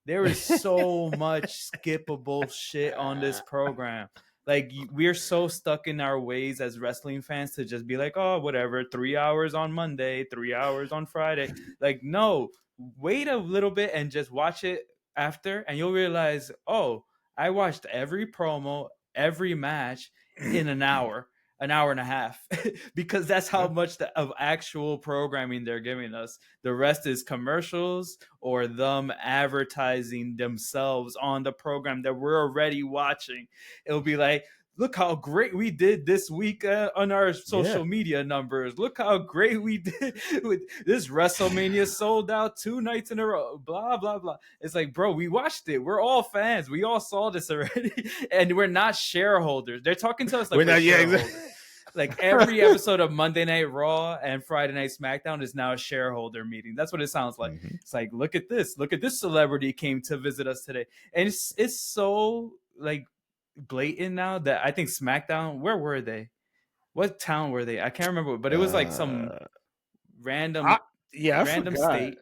There is so much skippable shit on this program. Like, we're so stuck in our ways as wrestling fans to just be like, oh, whatever, 3 hours on Monday, 3 hours on Friday. Like, no, wait a little bit and just watch it after, and you'll realize, oh, I watched every promo, every match in an hour and a half, because that's how much of actual programming they're giving us. The rest is commercials or them advertising themselves on the program that we're already watching. It'll be like, look how great we did this week on our social media numbers. Look how great we did with this. WrestleMania sold out 2 nights in a row, blah, blah, blah. It's like, bro, we watched it. We're all fans. We all saw this already. And we're not shareholders. They're talking to us like we're not shareholders. Like, every episode of Monday Night Raw and Friday Night SmackDown is now a shareholder meeting. That's what it sounds like. It's like, look at this. Look at this celebrity came to visit us today. And it's so, like, blatant now that I think SmackDown, where were they? What town were they? I can't remember, but it was like some random state.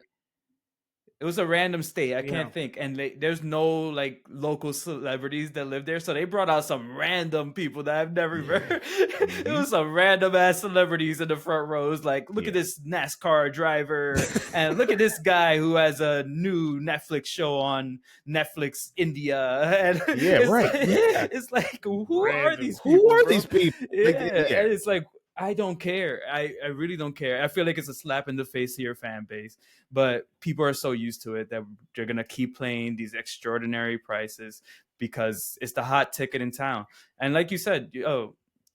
It was a random state. I can't think. And there's no like local celebrities that live there. So they brought out some random people that I've never heard. It was some random ass celebrities in the front rows. Like, look at this NASCAR driver. And look at this guy who has a new Netflix show on Netflix India. And it's like, who are these people? Who are these people? And it's like, I don't care. I really don't care. I feel like it's a slap in the face to your fan base, but people are so used to it that they're going to keep playing these extraordinary prices because it's the hot ticket in town. And like you said,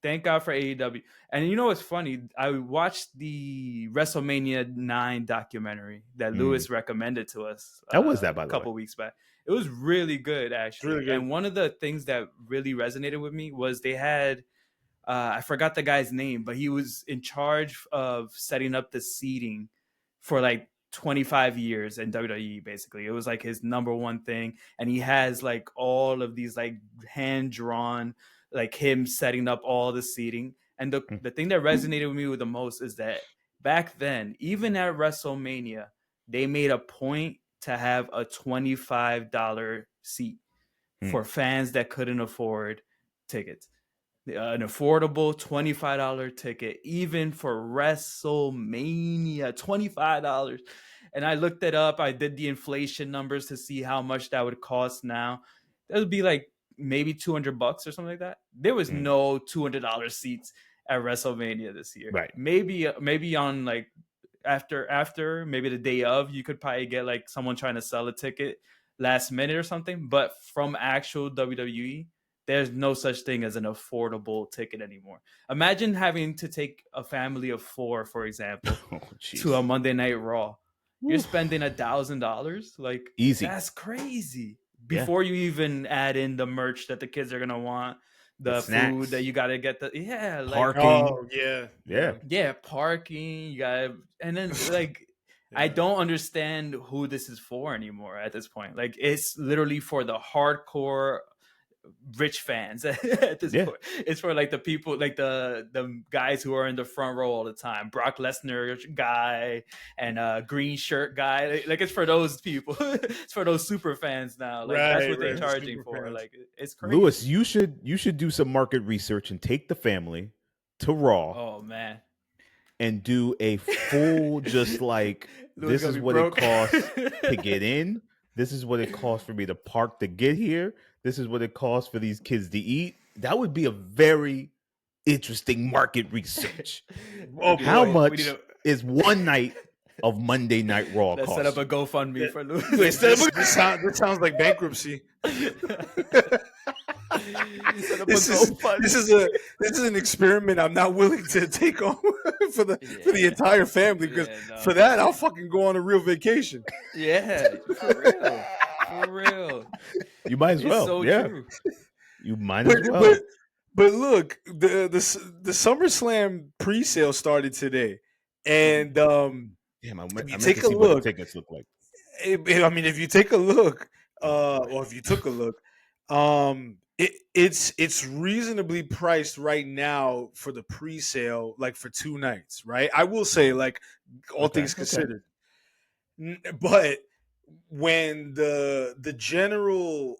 thank God for AEW. And you know what's funny? I watched the WrestleMania 9 documentary that Lewis recommended to us. How was that, by the way? A couple weeks back. It was really good, actually. Really good. And one of the things that really resonated with me was they had, I forgot the guy's name, but he was in charge of setting up the seating for like 25 years in WWE, basically. It was like his number one thing. And he has like all of these like hand-drawn, like him setting up all the seating. And the thing that resonated with me the most is that back then, even at WrestleMania, they made a point to have a $25 seat for fans that couldn't afford tickets. An affordable $25 ticket, even for WrestleMania, $25. And I looked it up. I did the inflation numbers to see how much that would cost now. That would be like maybe $200 or something like that. There was no $200 seats at WrestleMania this year. Right. Maybe on like after maybe the day of, you could probably get like someone trying to sell a ticket last minute or something. But from actual WWE, there's no such thing as an affordable ticket anymore. Imagine having to take a family of 4, for example, to a Monday Night Raw. You're spending $1,000, like easy. That's crazy. Before you even add in the merch that the kids are gonna want, the food that you gotta get, parking, parking. You gotta, and then like I don't understand who this is for anymore at this point. Like it's literally for the hardcore rich fans at this point. It's for like the people, like the guys who are in the front row all the time. Brock Lesnar guy and green shirt guy. Like it's for those people. It's for those super fans now. Like that's what they're charging for. Fans. Like it's crazy. Lewis, you should do some market research and take the family to Raw. Oh man. And do a full just like this is what it costs to get in. This is what it costs for me to park to get here. This is what it costs for these kids to eat. That would be a very interesting market research. How much is one night of Monday Night Raw cost? Let's set up a GoFundMe for Louis. This sounds like bankruptcy. This is an experiment I'm not willing to take on for the entire family, because for that I'll fucking go on a real vacation. Yeah, for real. You might as well. So true. You might as well. But look, the SummerSlam pre-sale started today, and if you take a look, what the tickets look like. I mean, if you take a look, or if you took a look, it's reasonably priced right now for the pre-sale, like for 2 nights, right? I will say, like, all things considered, but when the general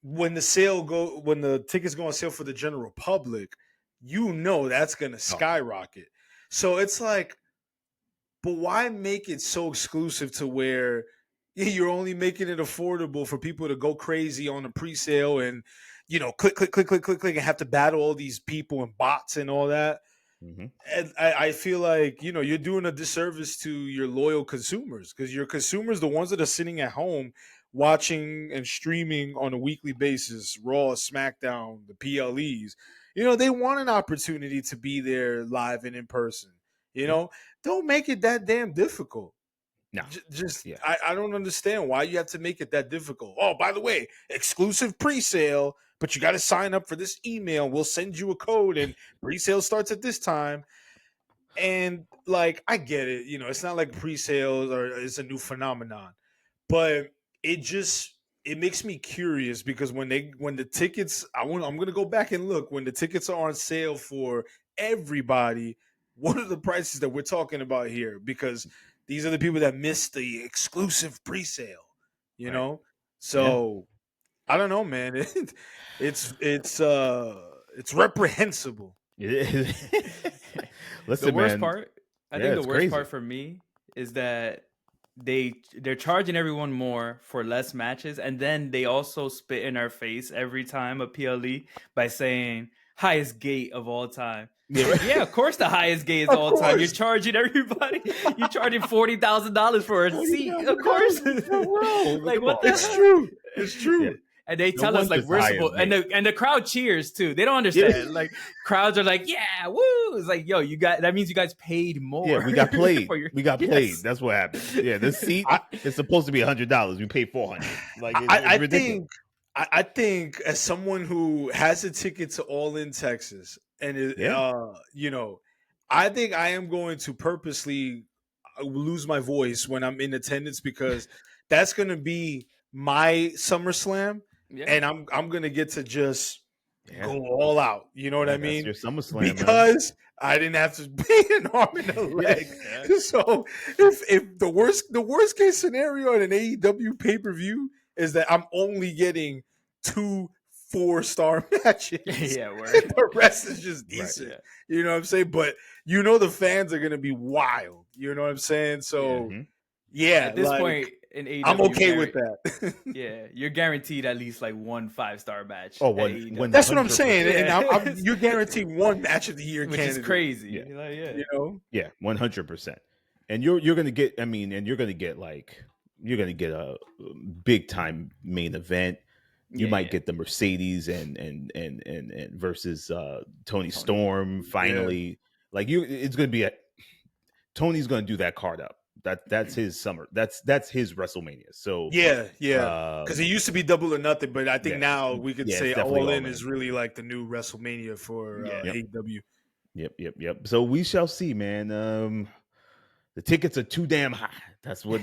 when the tickets go on sale for the general public, that's gonna skyrocket. So it's like, but why make it so exclusive to where you're only making it affordable for people to go crazy on the pre-sale and click and have to battle all these people and bots and all that? Mm-hmm. And I feel like you're doing a disservice to your loyal consumers, because your consumers, the ones that are sitting at home watching and streaming on a weekly basis, Raw, SmackDown, the PLEs, they want an opportunity to be there live and in person. Don't make it that damn difficult. No, I don't understand why you have to make it that difficult. Oh, by the way, exclusive pre-sale, but you got to sign up for this email. We'll send you a code, and pre-sale starts at this time. And like, I get it. It's not like pre-sales or it's a new phenomenon, but it makes me curious, because when the tickets, I'm going to go back and look when the tickets are on sale for everybody. What are the prices that we're talking about here? Because these are the people that missed the exclusive pre-sale, know? So I don't know, man. It's reprehensible. Listen, the worst man. part, I think the worst part for me is that they're charging everyone more for less matches, and then they also spit in our face every time a PLE by saying highest gate of all time. Yeah, of course the highest gate is all time. You're charging everybody. You're charging $40,000 for a seat. Of course. Like, what? It's true. It's true. Yeah. And they tell us like we're supposed, and the crowd cheers too. They don't understand. Like, crowds are like, yeah, woo! It's like, yo, that means you guys paid more. Yeah, we got played. We got played. That's what happened. Yeah, this seat is supposed to be $100. We paid $400. Like, it's ridiculous. I think as someone who has a ticket to All In Texas, and I think I am going to purposely lose my voice when I'm in attendance, because that's going to be my SummerSlam, and I'm going to get to just go all out. You know what I mean? That's your SummerSlam, because I didn't have to pay an arm and a leg. So if the worst case scenario in an AEW pay-per-view is that I'm only getting 2 4-star matches. The rest is just decent. Right, you know what I'm saying? But the fans are gonna be wild. You know what I'm saying? So at this point in AEW, I'm okay with that. You're guaranteed at least like 1 5-star match. Oh, that's what I'm saying. And you're guaranteed 1 match of the year, which is crazy. You know, 100%. And you're gonna get. I mean, and you're gonna get a big time main event. You might get the Mercedes and versus Tony Storm finally. Like it's gonna be Tony's gonna do that card up. That's his summer. That's his WrestleMania. So because it used to be Double or Nothing, but I think now we could say All In is really like the new WrestleMania for AEW. Yep. So we shall see, man. The tickets are too damn high. That's what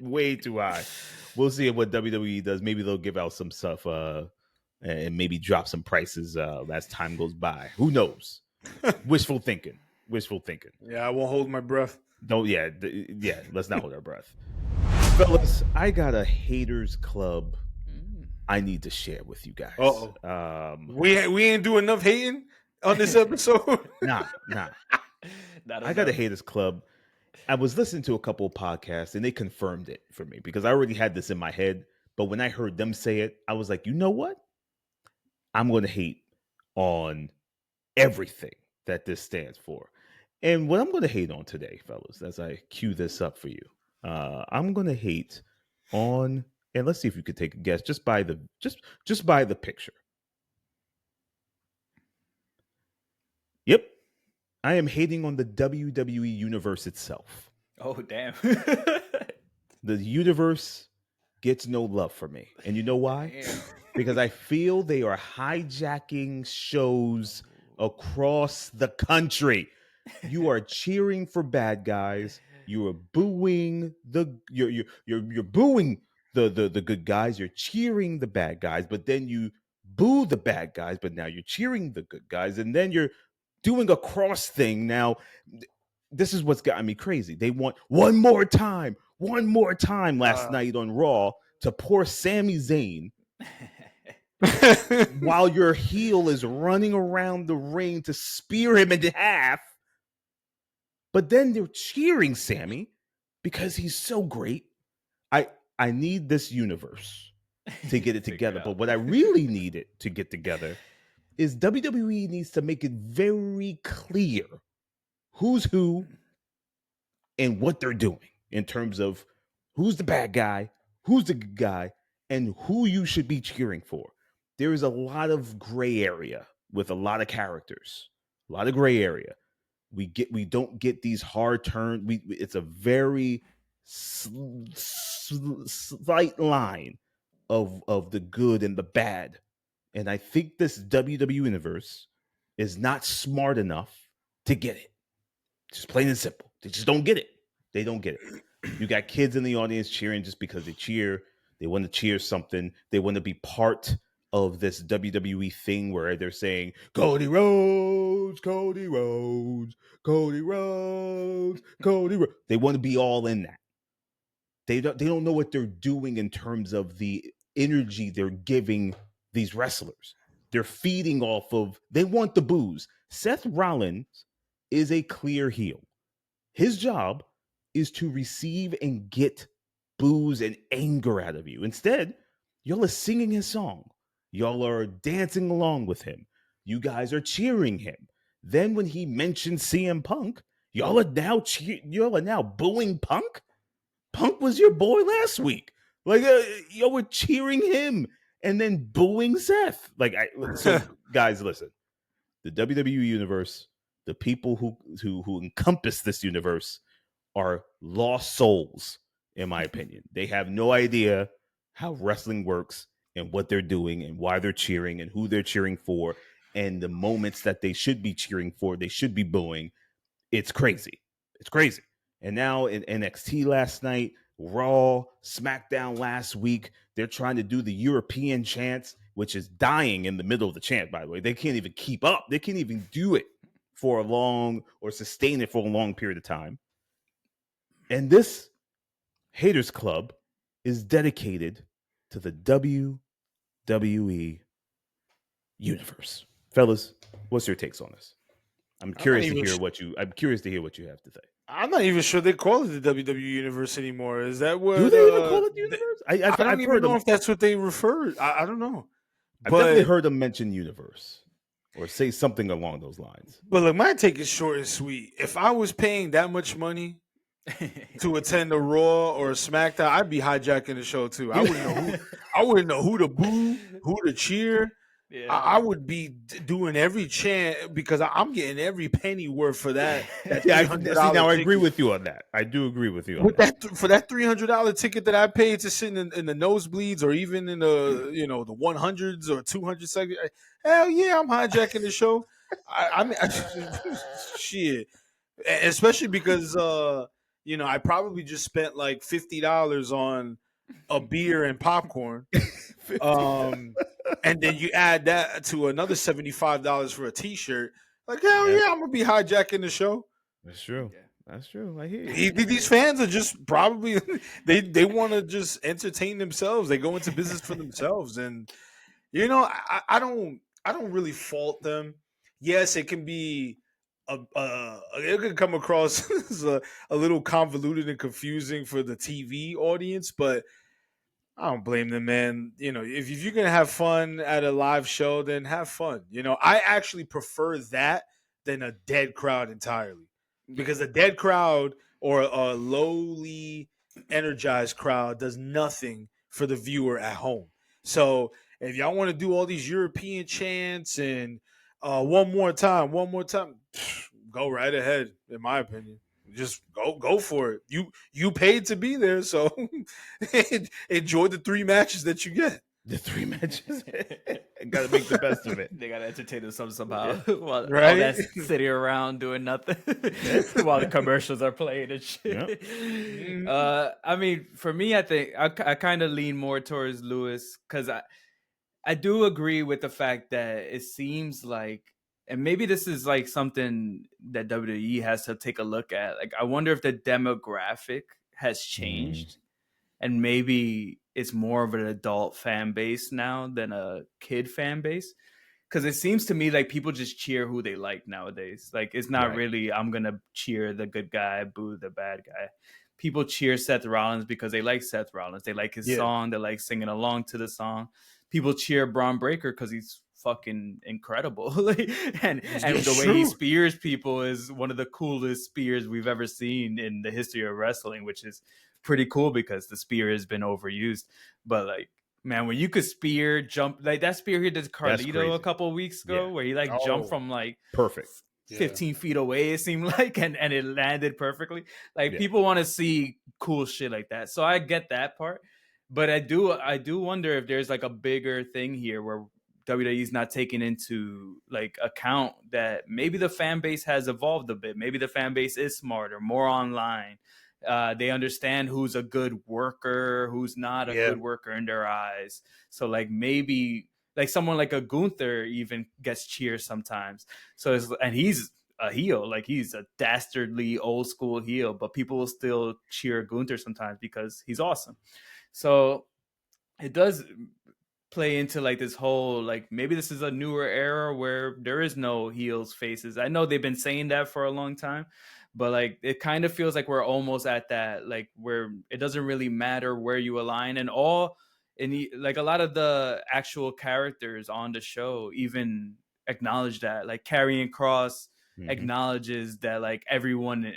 way too high. We'll see what WWE does. Maybe they'll give out some stuff and maybe drop some prices as time goes by. Who knows? Wishful thinking. Yeah, I won't hold my breath. Don't. Let's not hold our breath, fellas. I got a haters club I need to share with you guys. We ain't do enough hating on this episode. Nah. I got a haters club. I was listening to a couple of podcasts and they confirmed it for me because I already had this in my head. But when I heard them say it, I was like, you know what? I'm going to hate on everything that this stands for. And what I'm going to hate on today, fellas, as I cue this up for you, I'm going to hate on, and let's see if you could take a guess just by the picture. Yep. I am hating on the WWE Universe itself. Oh, damn. The universe gets no love for me. And you know why? Damn. Because I feel they are hijacking shows across the country. You are cheering for bad guys. You are booing you're booing the good guys. You're cheering the bad guys, but then you boo the bad guys, but now you're cheering the good guys, and then you're doing a cross thing. Now, this is what's got me crazy. They want one more time last night on Raw to pour Sami Zayn while your heel is running around the ring to spear him in half. But then they're cheering Sami because he's so great. I need this universe to get it together. But what I really need it to get together is WWE needs to make it very clear who's who and what they're doing in terms of who's the bad guy, who's the good guy, and who you should be cheering for. There is a lot of gray area with a lot of characters, a lot of gray area. We don't get these hard turns. It's a very slight line of the good and the bad. And I think this WWE Universe is not smart enough to get it. Just plain and simple. They just don't get it. They don't get it. You got kids in the audience cheering just because they cheer. They want to cheer something. They want to be part of this WWE thing where they're saying, Cody Rhodes, Cody Rhodes, Cody Rhodes, Cody Rhodes. They want to be all in that. They don't know what they're doing in terms of the energy they're giving these wrestlers. They're feeding off of, they want the booze. Seth Rollins is a clear heel. His job is to receive and get booze and anger out of you. Instead, y'all are singing his song. Y'all are dancing along with him. You guys are cheering him. Then when he mentioned CM Punk, y'all are now booing Punk? Punk was your boy last week. Like, y'all were cheering him and then booing Seth. So guys, listen. The WWE Universe, the people who encompass this universe are lost souls, in my opinion. They have no idea how wrestling works and what they're doing and why they're cheering and who they're cheering for and the moments that they should be cheering for, they should be booing. It's crazy. It's crazy. And now in NXT last night, Raw, SmackDown last week, they're trying to do the European chants. which is dying in the middle of the chant, by the way. They can't even keep up. They can't even do it for a long or sustain it for a long period of time. And this Haters Club is dedicated to the WWE Universe. Fellas, what's your takes on this? I'm curious to hear what you have to say. I'm not even sure they call it the WWE Universe anymore. Is that what? Do they even call it the Universe? I don't even know if that's what they refer. I don't know. I've definitely heard them mention Universe or say something along those lines. But look, my take is short and sweet. If I was paying that much money to attend a Raw or a SmackDown, I'd be hijacking the show too. I wouldn't know who to boo, who to cheer. Yeah. I would be doing every chant because I'm getting every penny worth for that. Now I agree with you on that. I do agree with you on that. For that $300 ticket that I paid to sit in the nosebleeds or even in the the 100s or 200 seconds. Hell yeah, I'm hijacking the show. I mean, shit, especially because I probably just spent like $50 on a beer and popcorn. And then you add that to another $75 for a t-shirt. Like, hell yeah, I'm gonna be hijacking the show. That's true. Yeah. That's true. I hear you. These fans are just probably they want to just entertain themselves. They go into business for themselves, and I don't really fault them. Yes, it can be it can come across as a little convoluted and confusing for the TV audience, but I don't blame them, man. If you're going to have fun at a live show, then have fun. I actually prefer that than a dead crowd entirely. Because a dead crowd or a lowly energized crowd does nothing for the viewer at home. So if y'all want to do all these European chants and one more time, go right ahead, in my opinion. Just go for it. You paid to be there, so enjoy the 3 matches that you get. The 3 matches. Gotta make the best of it. They gotta entertain themselves somehow while all that's sitting around doing nothing while the commercials are playing and shit. Yep. I mean, for me, I think I kind of lean more towards Lewis because I do agree with the fact that it seems like, and maybe this is like something that WWE has to take a look at. Like, I wonder if the demographic has changed and maybe it's more of an adult fan base now than a kid fan base. Because it seems to me like people just cheer who they like nowadays. Like, it's not really, I'm going to cheer the good guy, boo the bad guy. People cheer Seth Rollins because they like Seth Rollins. They like his song. They like singing along to the song. People cheer Braun Breaker because he's fucking incredible. and the way he spears people is one of the coolest spears we've ever seen in the history of wrestling, which is pretty cool because the spear has been overused. But like, man, when you could spear jump like that spear he did Carlito a couple of weeks ago, where he jumped from like perfect 15 feet away, it seemed like, and it landed perfectly. Like, people want to see cool shit like that. So I get that part. But I do wonder if there's like a bigger thing here where WWE's not taking into like account that maybe the fan base has evolved a bit. Maybe the fan base is smarter, more online. They understand who's a good worker, who's not a good worker in their eyes. So like maybe like someone like a Gunther even gets cheers sometimes. So and he's a heel, like he's a dastardly old school heel, but people will still cheer Gunther sometimes because he's awesome. So it does play into like this whole, like, maybe this is a newer era where there is no heels faces. I know they've been saying that for a long time, but like it kind of feels like we're almost at that, like, where it doesn't really matter where you align, and like a lot of the actual characters on the show even acknowledge that. Like Karrion Kross acknowledges that, like, everyone,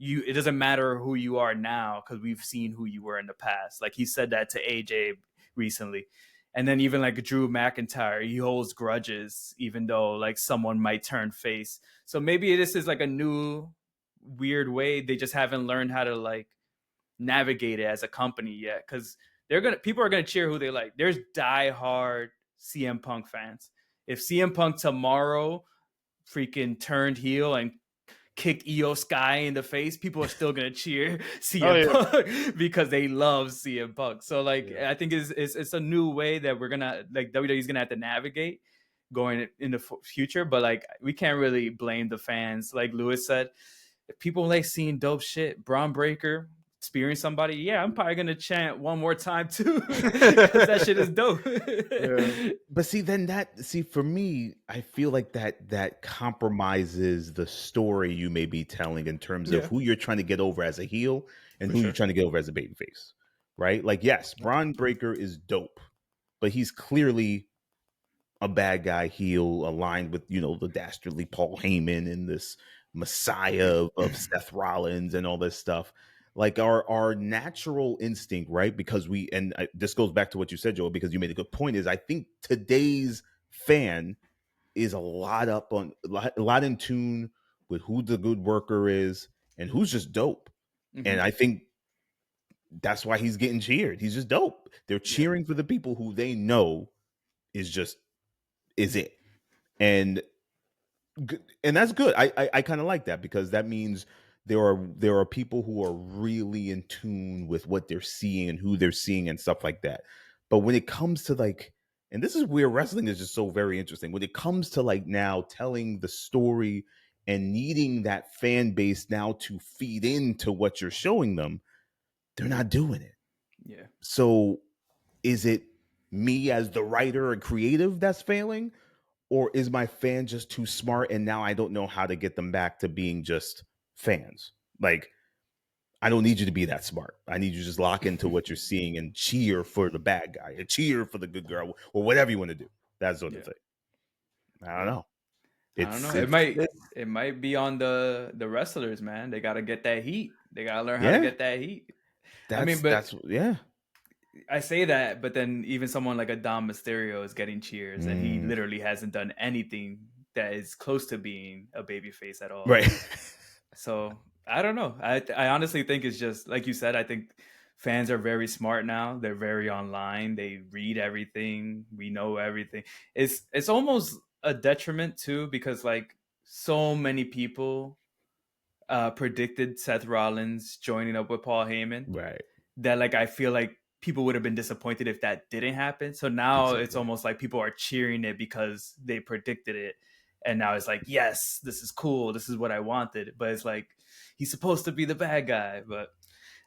it doesn't matter who you are now because we've seen who you were in the past. Like he said that to AJ recently. And then even like Drew McIntyre, he holds grudges even though like someone might turn face. So maybe this is like a new weird way. They just haven't learned how to like navigate it as a company yet, because people are gonna cheer who they like. There's diehard CM Punk fans. If CM Punk tomorrow freaking turned heel and kicked Io Sky in the face, people are still gonna cheer CM Punk because they love CM Punk. So like, I think it's a new way that we're gonna like WWE's gonna have to navigate going in the future. But like, we can't really blame the fans. Like Lewis said, if people like seeing dope shit, Braun Breaker spearing somebody, yeah, I'm probably gonna chant one more time too because that shit is dope. But see, for me, I feel like that compromises the story you may be telling in terms of who you're trying to get over as a heel and who you're trying to get over as a babyface, right? Like, yes, Braun Breaker is dope, but he's clearly a bad guy heel aligned with, the dastardly Paul Heyman and this messiah of Seth Rollins and all this stuff. Like our natural instinct, right? Because this goes back to what you said, Joel, because you made a good point, is I think today's fan is a lot in tune with who the good worker is and who's just dope. Mm-hmm. And I think that's why he's getting cheered. He's just dope. They're cheering for the people who they know is it. And that's good. I kind of like that, because that means there are people who are really in tune with what they're seeing and who they're seeing and stuff like that. But when it comes to like, and this is where wrestling is just so very interesting, when it comes to like now telling the story and needing that fan base now to feed into what you're showing them, they're not doing it. Yeah. So is it me as the writer and creative that's failing? Or is my fan just too smart and now I don't know how to get them back to being just fans? Like, I don't need you to be that smart. I need you to just lock into what you're seeing and cheer for the bad guy and cheer for the good girl or whatever you want to do. That sort of thing. I don't know. I don't know. It might be on the wrestlers, man. They got to get that heat. They got to learn how to get that heat. I say that, but then even someone like a Dom Mysterio is getting cheers, and he literally hasn't done anything that is close to being a babyface at all. Right. So I don't know. I honestly think it's just like you said. I think fans are very smart now. They're very online. They read everything. We know everything. It's almost a detriment too, because like so many people predicted Seth Rollins joining up with Paul Heyman. Right. That like I feel like people would have been disappointed if that didn't happen. So now it's almost like people are cheering it because they predicted it. And now it's like, yes, this is cool. This is what I wanted. But it's like, he's supposed to be the bad guy. But at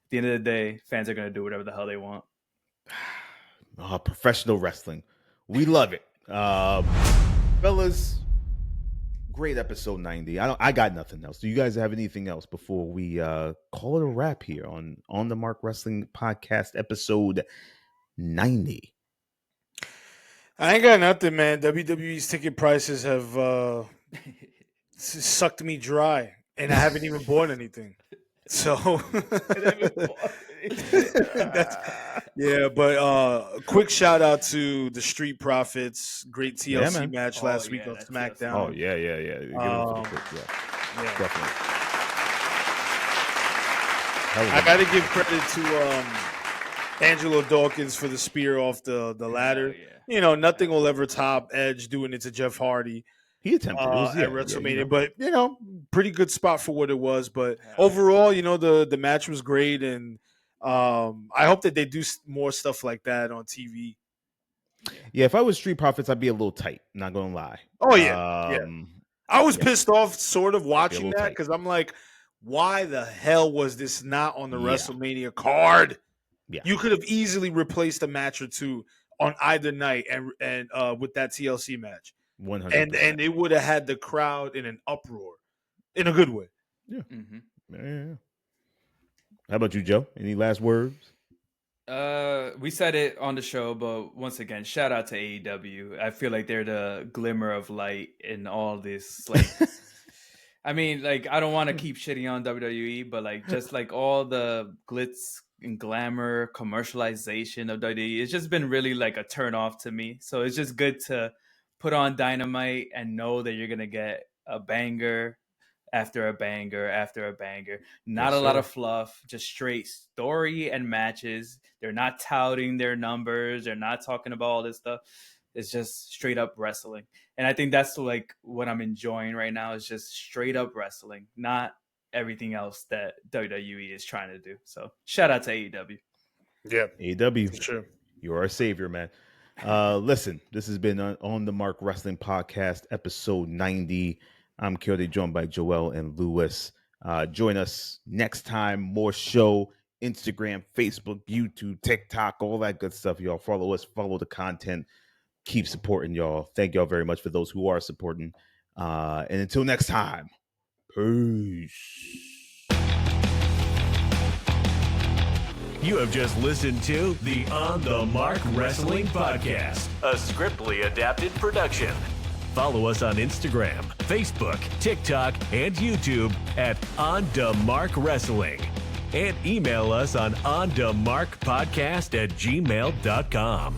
the end of the day, fans are going to do whatever the hell they want. Professional wrestling. We love it. Fellas, great episode 90. I got nothing else. Do you guys have anything else before we call it a wrap here on the Mark Wrestling Podcast episode 90? I ain't got nothing, man. WWE's ticket prices have sucked me dry, and I haven't even bought anything. So quick shout out to the Street Profits. Great TLC match last week on SmackDown. Oh yeah. Give them for the quick, definitely. I got to give credit to Angelo Dawkins for the spear off the ladder. Nothing will ever top Edge doing it to Jeff Hardy. He attempted at WrestleMania, but pretty good spot for what it was. But overall, the match was great, and I hope that they do more stuff like that on TV. Yeah, if I was Street Profits, I'd be a little tight. Not gonna lie. Oh yeah, I was pissed off, sort of watching that, because I'm like, why the hell was this not on the WrestleMania card? Yeah, you could have easily replaced a match or two on either night, and with that TLC match. 100%. And it would have had the crowd in an uproar, in a good way. Yeah. Mm-hmm. Yeah. How about you, Joe? Any last words? We said it on the show, but once again, shout out to AEW. I feel like they're the glimmer of light in all this. Like, I mean, like, I don't want to keep shitting on WWE, but like, just like all the glitz and glamour commercialization of WWE, it's just been really like a turn off to me. So it's just good to put on Dynamite and know that you're going to get a banger after a banger after a banger. Not a lot of fluff, just straight story and matches. They're not touting their numbers. They're not talking about all this stuff. It's just straight up wrestling. And I think that's like what I'm enjoying right now is just straight up wrestling, not everything else that WWE is trying to do. So shout out to AEW. Yeah. AEW. For sure. You're our savior, man. Listen, this has been On the Mark Wrestling Podcast, episode 90. I'm Kayode, joined by Joel and Lewis. Join us next time. More show, Instagram, Facebook, YouTube, TikTok, all that good stuff, y'all. Follow us, follow the content. Keep supporting y'all. Thank y'all very much for those who are supporting. And until next time, peace. You have just listened to the On the Mark Wrestling Podcast, a Scriptly adapted production. Follow us on Instagram, Facebook, TikTok, and YouTube at On the Mark Wrestling. And email us on onthemarkpodcast@gmail.com.